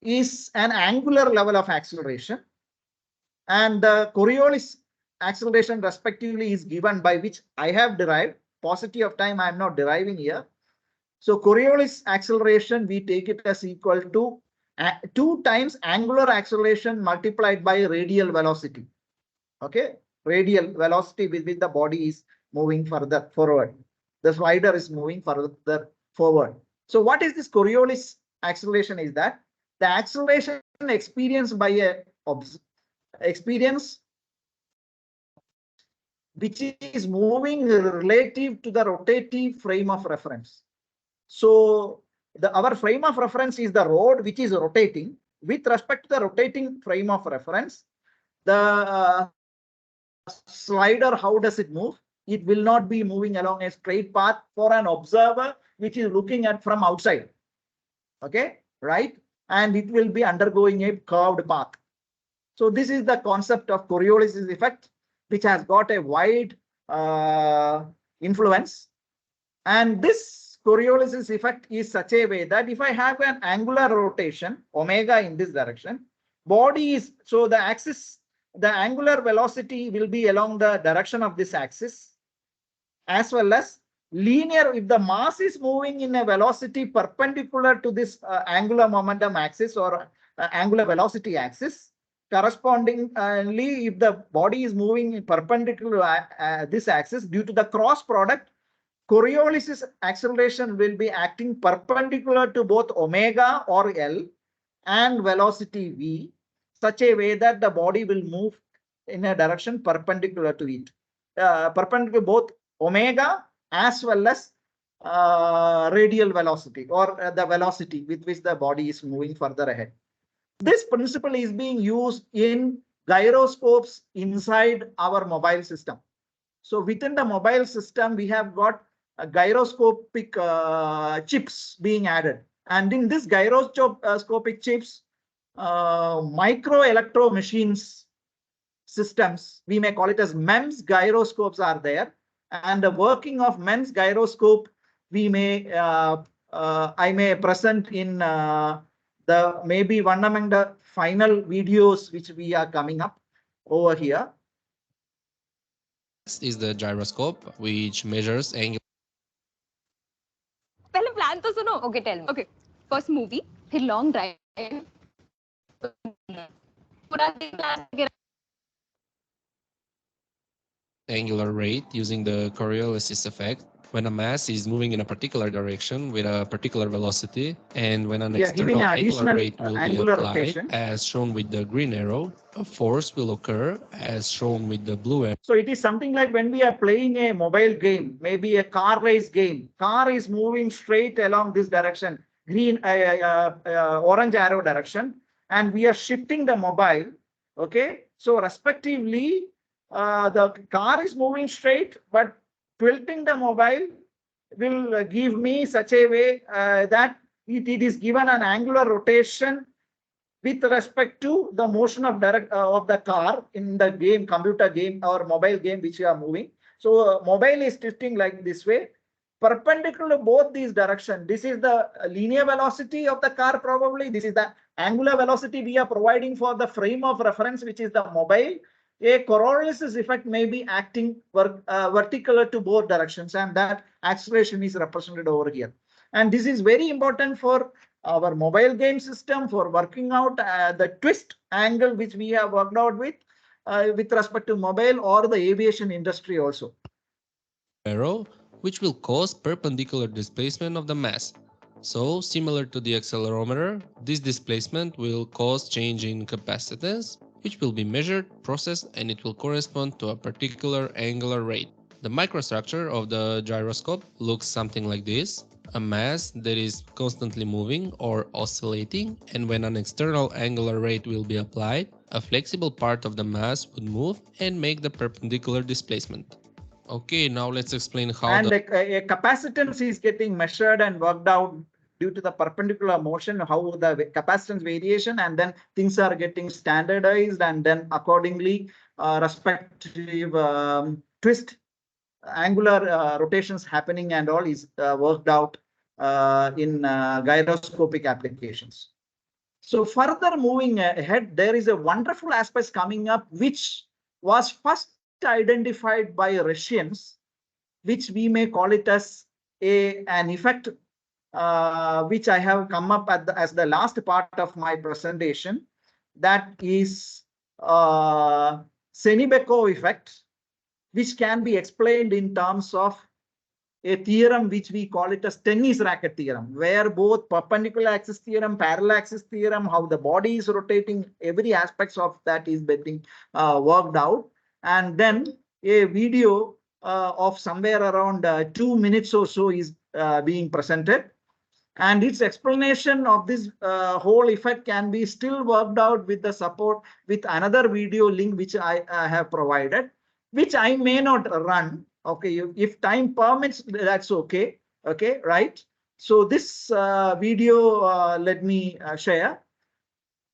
is an angular level of acceleration, and the Coriolis acceleration respectively is given by which I have derived. Paucity of time I am not deriving here. So Coriolis acceleration, we take it as equal to 2 times angular acceleration multiplied by radial velocity. Okay, radial velocity with which the body is moving further forward. The slider is moving further forward. So what is this Coriolis acceleration? Is that the acceleration experienced by a experience which is moving relative to the rotative frame of reference. So our frame of reference is the rod which is rotating. With respect to the rotating frame of reference, the slider, how does it move? It will not be moving along a straight path for an observer which is looking at from outside. Okay, right? And it will be undergoing a curved path. So this is the concept of Coriolis effect, which has got a wide influence. And this Coriolis effect is such a way that if I have an angular rotation, omega in this direction, body is, so the axis, the angular velocity will be along the direction of this axis, as well as linear, if the mass is moving in a velocity perpendicular to this angular momentum axis or angular velocity axis, correspondingly, if the body is moving perpendicular this axis, due to the cross product, Coriolis acceleration will be acting perpendicular to both omega or L and velocity v, such a way that the body will move in a direction perpendicular to it, perpendicular both omega as well as radial velocity, or the velocity with which the body is moving further ahead. This principle is being used in gyroscopes inside our mobile system. So within the mobile system, we have got gyroscopic chips being added. And in this gyroscopic chips, micro electro machines systems, we may call it as MEMS gyroscopes, are there. And the working of MEMS gyroscope, we may I may present in the maybe one among the final videos which we are coming up over here. This is the gyroscope, which measures angle. पहले plan तो सुनो. Okay, tell me. Okay, first movie, फिर long drive. पूरा दिन plan करके Angular rate using the Coriolis effect when a mass is moving in a particular direction with a particular velocity, and when an external angular rate will be applied, as shown with the green arrow, a force will occur as shown with the blue arrow. So it is something like when we are playing a mobile game, maybe a car race game. Car is moving straight along this direction, green, orange arrow direction, and we are shifting the mobile. Okay, so respectively, the car is moving straight, but tilting the mobile will give me such a way that it is given an angular rotation with respect to the motion of the car in the game, computer game or mobile game which you are moving. So mobile is tilting like this way, perpendicular to both these directions. This is the linear velocity of the car probably. This is the angular velocity we are providing for the frame of reference, which is the mobile. A Coriolis effect may be acting vertical to both directions, and that acceleration is represented over here. And this is very important for our mobile game system for working out the twist angle which we have worked out with respect to mobile or the aviation industry also. Arrow, which will cause perpendicular displacement of the mass. So, similar to the accelerometer, this displacement will cause change in capacitance, which will be measured, processed, and it will correspond to a particular angular rate. The microstructure of the gyroscope looks something like this: a mass that is constantly moving or oscillating, and when an external angular rate will be applied, a flexible part of the mass would move and make the perpendicular displacement. Okay, now let's explain how and a capacitance is getting measured and worked out due to the perpendicular motion, how the capacitance variation, and then things are getting standardized, and then accordingly respective twist angular rotations happening and all is worked out in gyroscopic applications. So further moving ahead, there is a wonderful aspect coming up which was first identified by Russians, which we may call it as an effect which I have come up as the last part of my presentation. That is Senney-Bekov effect, which can be explained in terms of a theorem which we call it as tennis racket theorem, where both perpendicular axis theorem, parallel axis theorem, how the body is rotating, every aspects of that is getting worked out. And then a video of somewhere around 2 minutes or so is being presented. And its explanation of this whole effect can be still worked out with the support with another video link which I have provided, which I may not run. Okay, if time permits, that's okay. Okay, right? So this video, let me share.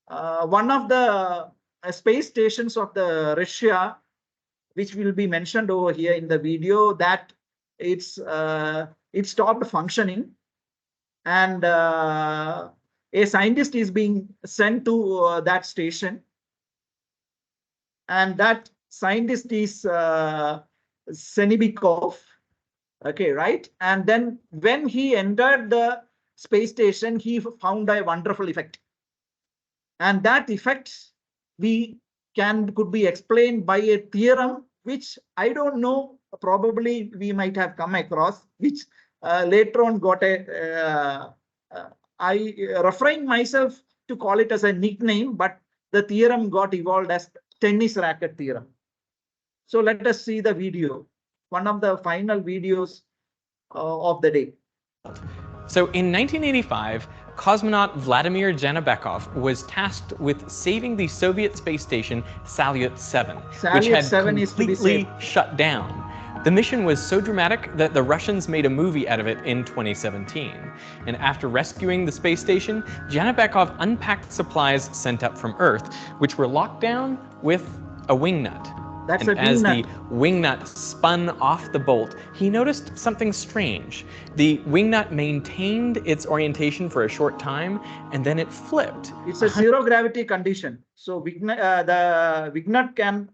One of the space stations of the Russia, which will be mentioned over here in the video, that it stopped functioning, and a scientist is being sent to that station, and that scientist is Senney-Bekov. Okay, right? And then when he entered the space station, he found a wonderful effect. And that effect could be explained by a theorem which I don't know, probably we might have come across, which later on got I refrained myself to call it as a nickname, but the theorem got evolved as tennis racket theorem. So let us see the video, one of the final videos of the day. So in 1985, cosmonaut Vladimir Janabekov was tasked with saving the Soviet space station Salyut 7, which had completely shut down. The mission was so dramatic that the Russians made a movie out of it in 2017. And after rescuing the space station, Janabekov unpacked supplies sent up from Earth, which were locked down with a wing nut. That's and a as wing the wing nut spun off the bolt, he noticed something strange. The wing nut maintained its orientation for a short time, and then it flipped. It's a zero gravity condition. So the wing nut can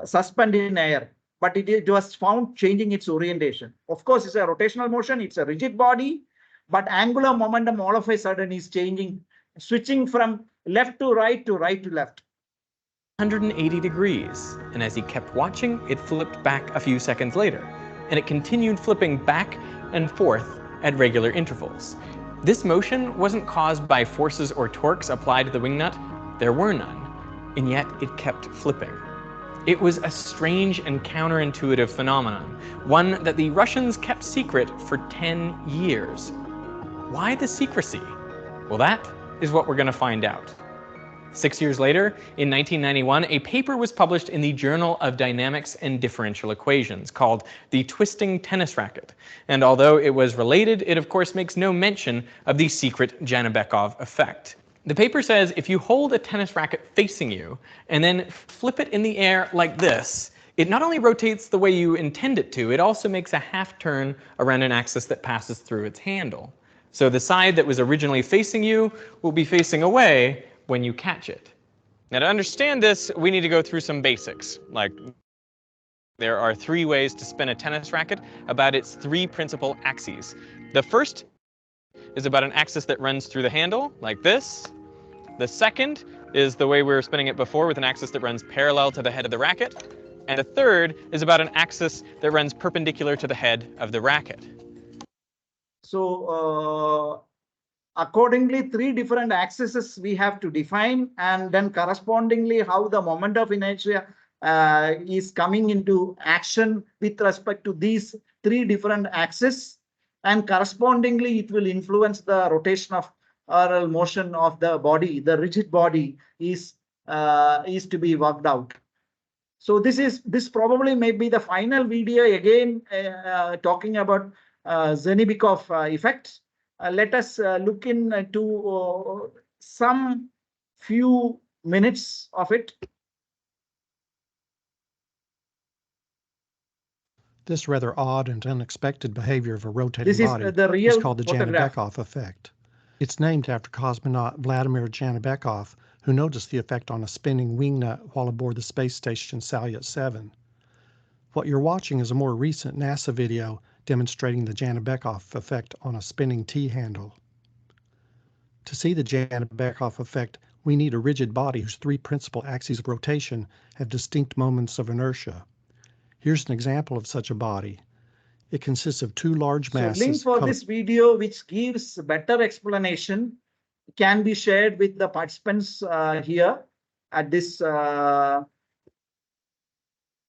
suspend in air, but it was found changing its orientation. Of course, it's a rotational motion, it's a rigid body, but angular momentum all of a sudden is changing, switching from left to right to left. 180 degrees, and as he kept watching, it flipped back a few seconds later, and it continued flipping back and forth at regular intervals. This motion wasn't caused by forces or torques applied to the wing nut. There were none, and yet it kept flipping. It was a strange and counterintuitive phenomenon, one that the Russians kept secret for 10 years. Why the secrecy? Well, that is what we're going to find out. 6 years later, in 1991, a paper was published in the Journal of Dynamics and Differential Equations called The Twisting Tennis Racket. And although it was related, it of course makes no mention of the secret Janabekov effect. The paper says if you hold a tennis racket facing you and then flip it in the air like this, it not only rotates the way you intend it to, it also makes a half turn around an axis that passes through its handle. So the side that was originally facing you will be facing away when you catch it. Now to understand this, we need to go through some basics. Like, there are 3 ways to spin a tennis racket about its 3 principal axes. The first is about an axis that runs through the handle, like this. The second is the way we were spinning it before, with an axis that runs parallel to the head of the racket. And the third is about an axis that runs perpendicular to the head of the racket. So accordingly, 3 different axes we have to define, and then correspondingly how the moment of inertia is coming into action with respect to these 3 different axes, and correspondingly it will influence the rotation of or motion of the body. The rigid body is to be worked out. So this probably may be the final video again talking about Senney-Bekov effect. Let us look into some few minutes of it. This rather odd and unexpected behavior of a rotating This is body the real is called the photograph. Janabekov effect. It's named after cosmonaut Vladimir Janabekov, who noticed the effect on a spinning wing nut while aboard the space station Salyut 7. What you're watching is a more recent NASA video demonstrating the Janabekov effect on a spinning T-handle. To see the Janabekov effect, we need a rigid body whose three principal axes of rotation have distinct moments of inertia. Here's an example of such a body. It consists of two large So masses. link for this video, which gives better explanation, can be shared with the participants here at this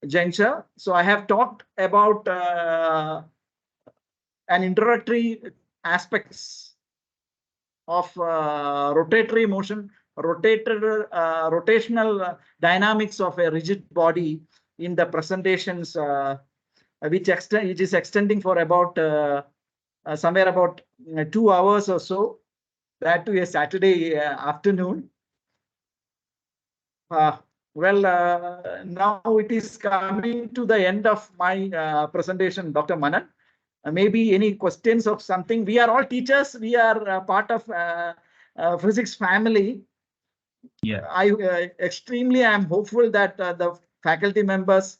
juncture. So I have talked about an introductory aspects of rotatory motion, rotational dynamics of a rigid body in the presentations, which is extending for about somewhere about 2 hours or so, that to a Saturday afternoon. Now it is coming to the end of my presentation, Dr. Manan. Maybe any questions of something? We are all teachers. We are part of physics family. Yeah. I extremely am hopeful that the faculty members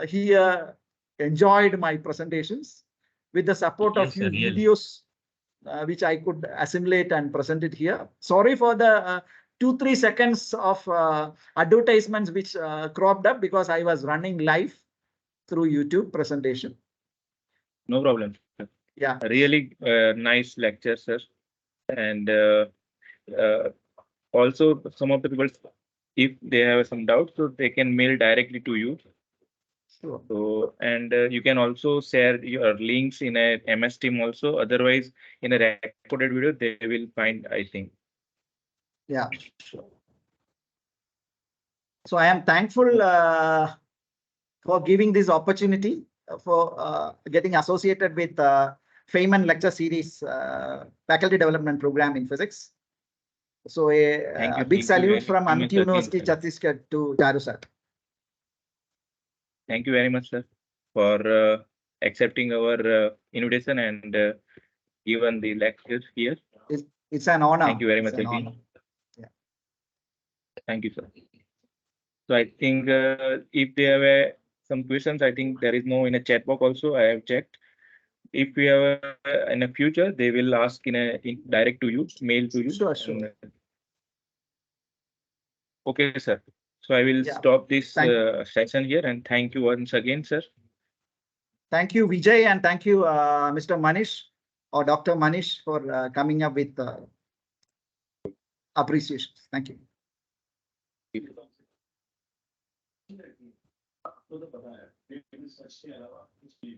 here enjoyed my presentations with the support of few videos which I could assimilate and present it here. Sorry for the 2-3 seconds of advertisements which cropped up because I was running live through YouTube presentation. No problem. Yeah. Really nice lecture, sir. And also some of the people, if they have some doubts, so they can mail directly to you. Sure. So, and you can also share your links in a MS Team also. Otherwise, in a recorded video, they will find, I think. Yeah, sure. So I am thankful for giving this opportunity for getting associated with Feynman Lecture Series Faculty Development Program in Physics. So a big salute from Mathew University, Chhattisgarh to Charu sir. Thank you very much, sir, for accepting our invitation and given the lecture here. It's an honor. Thank you very much again. Yeah. Thank you, sir. So I think if they have some questions, I think there is no in a chat box also. I have checked. If we have in the future, they will ask in direct to you, mail to you. Sure, sure. Okay, sir. So I will stop this session here and thank you once again, sir. Thank you, Vijay, and thank you, Mr. Manish or Dr. Manish for coming up with appreciation. Thank you.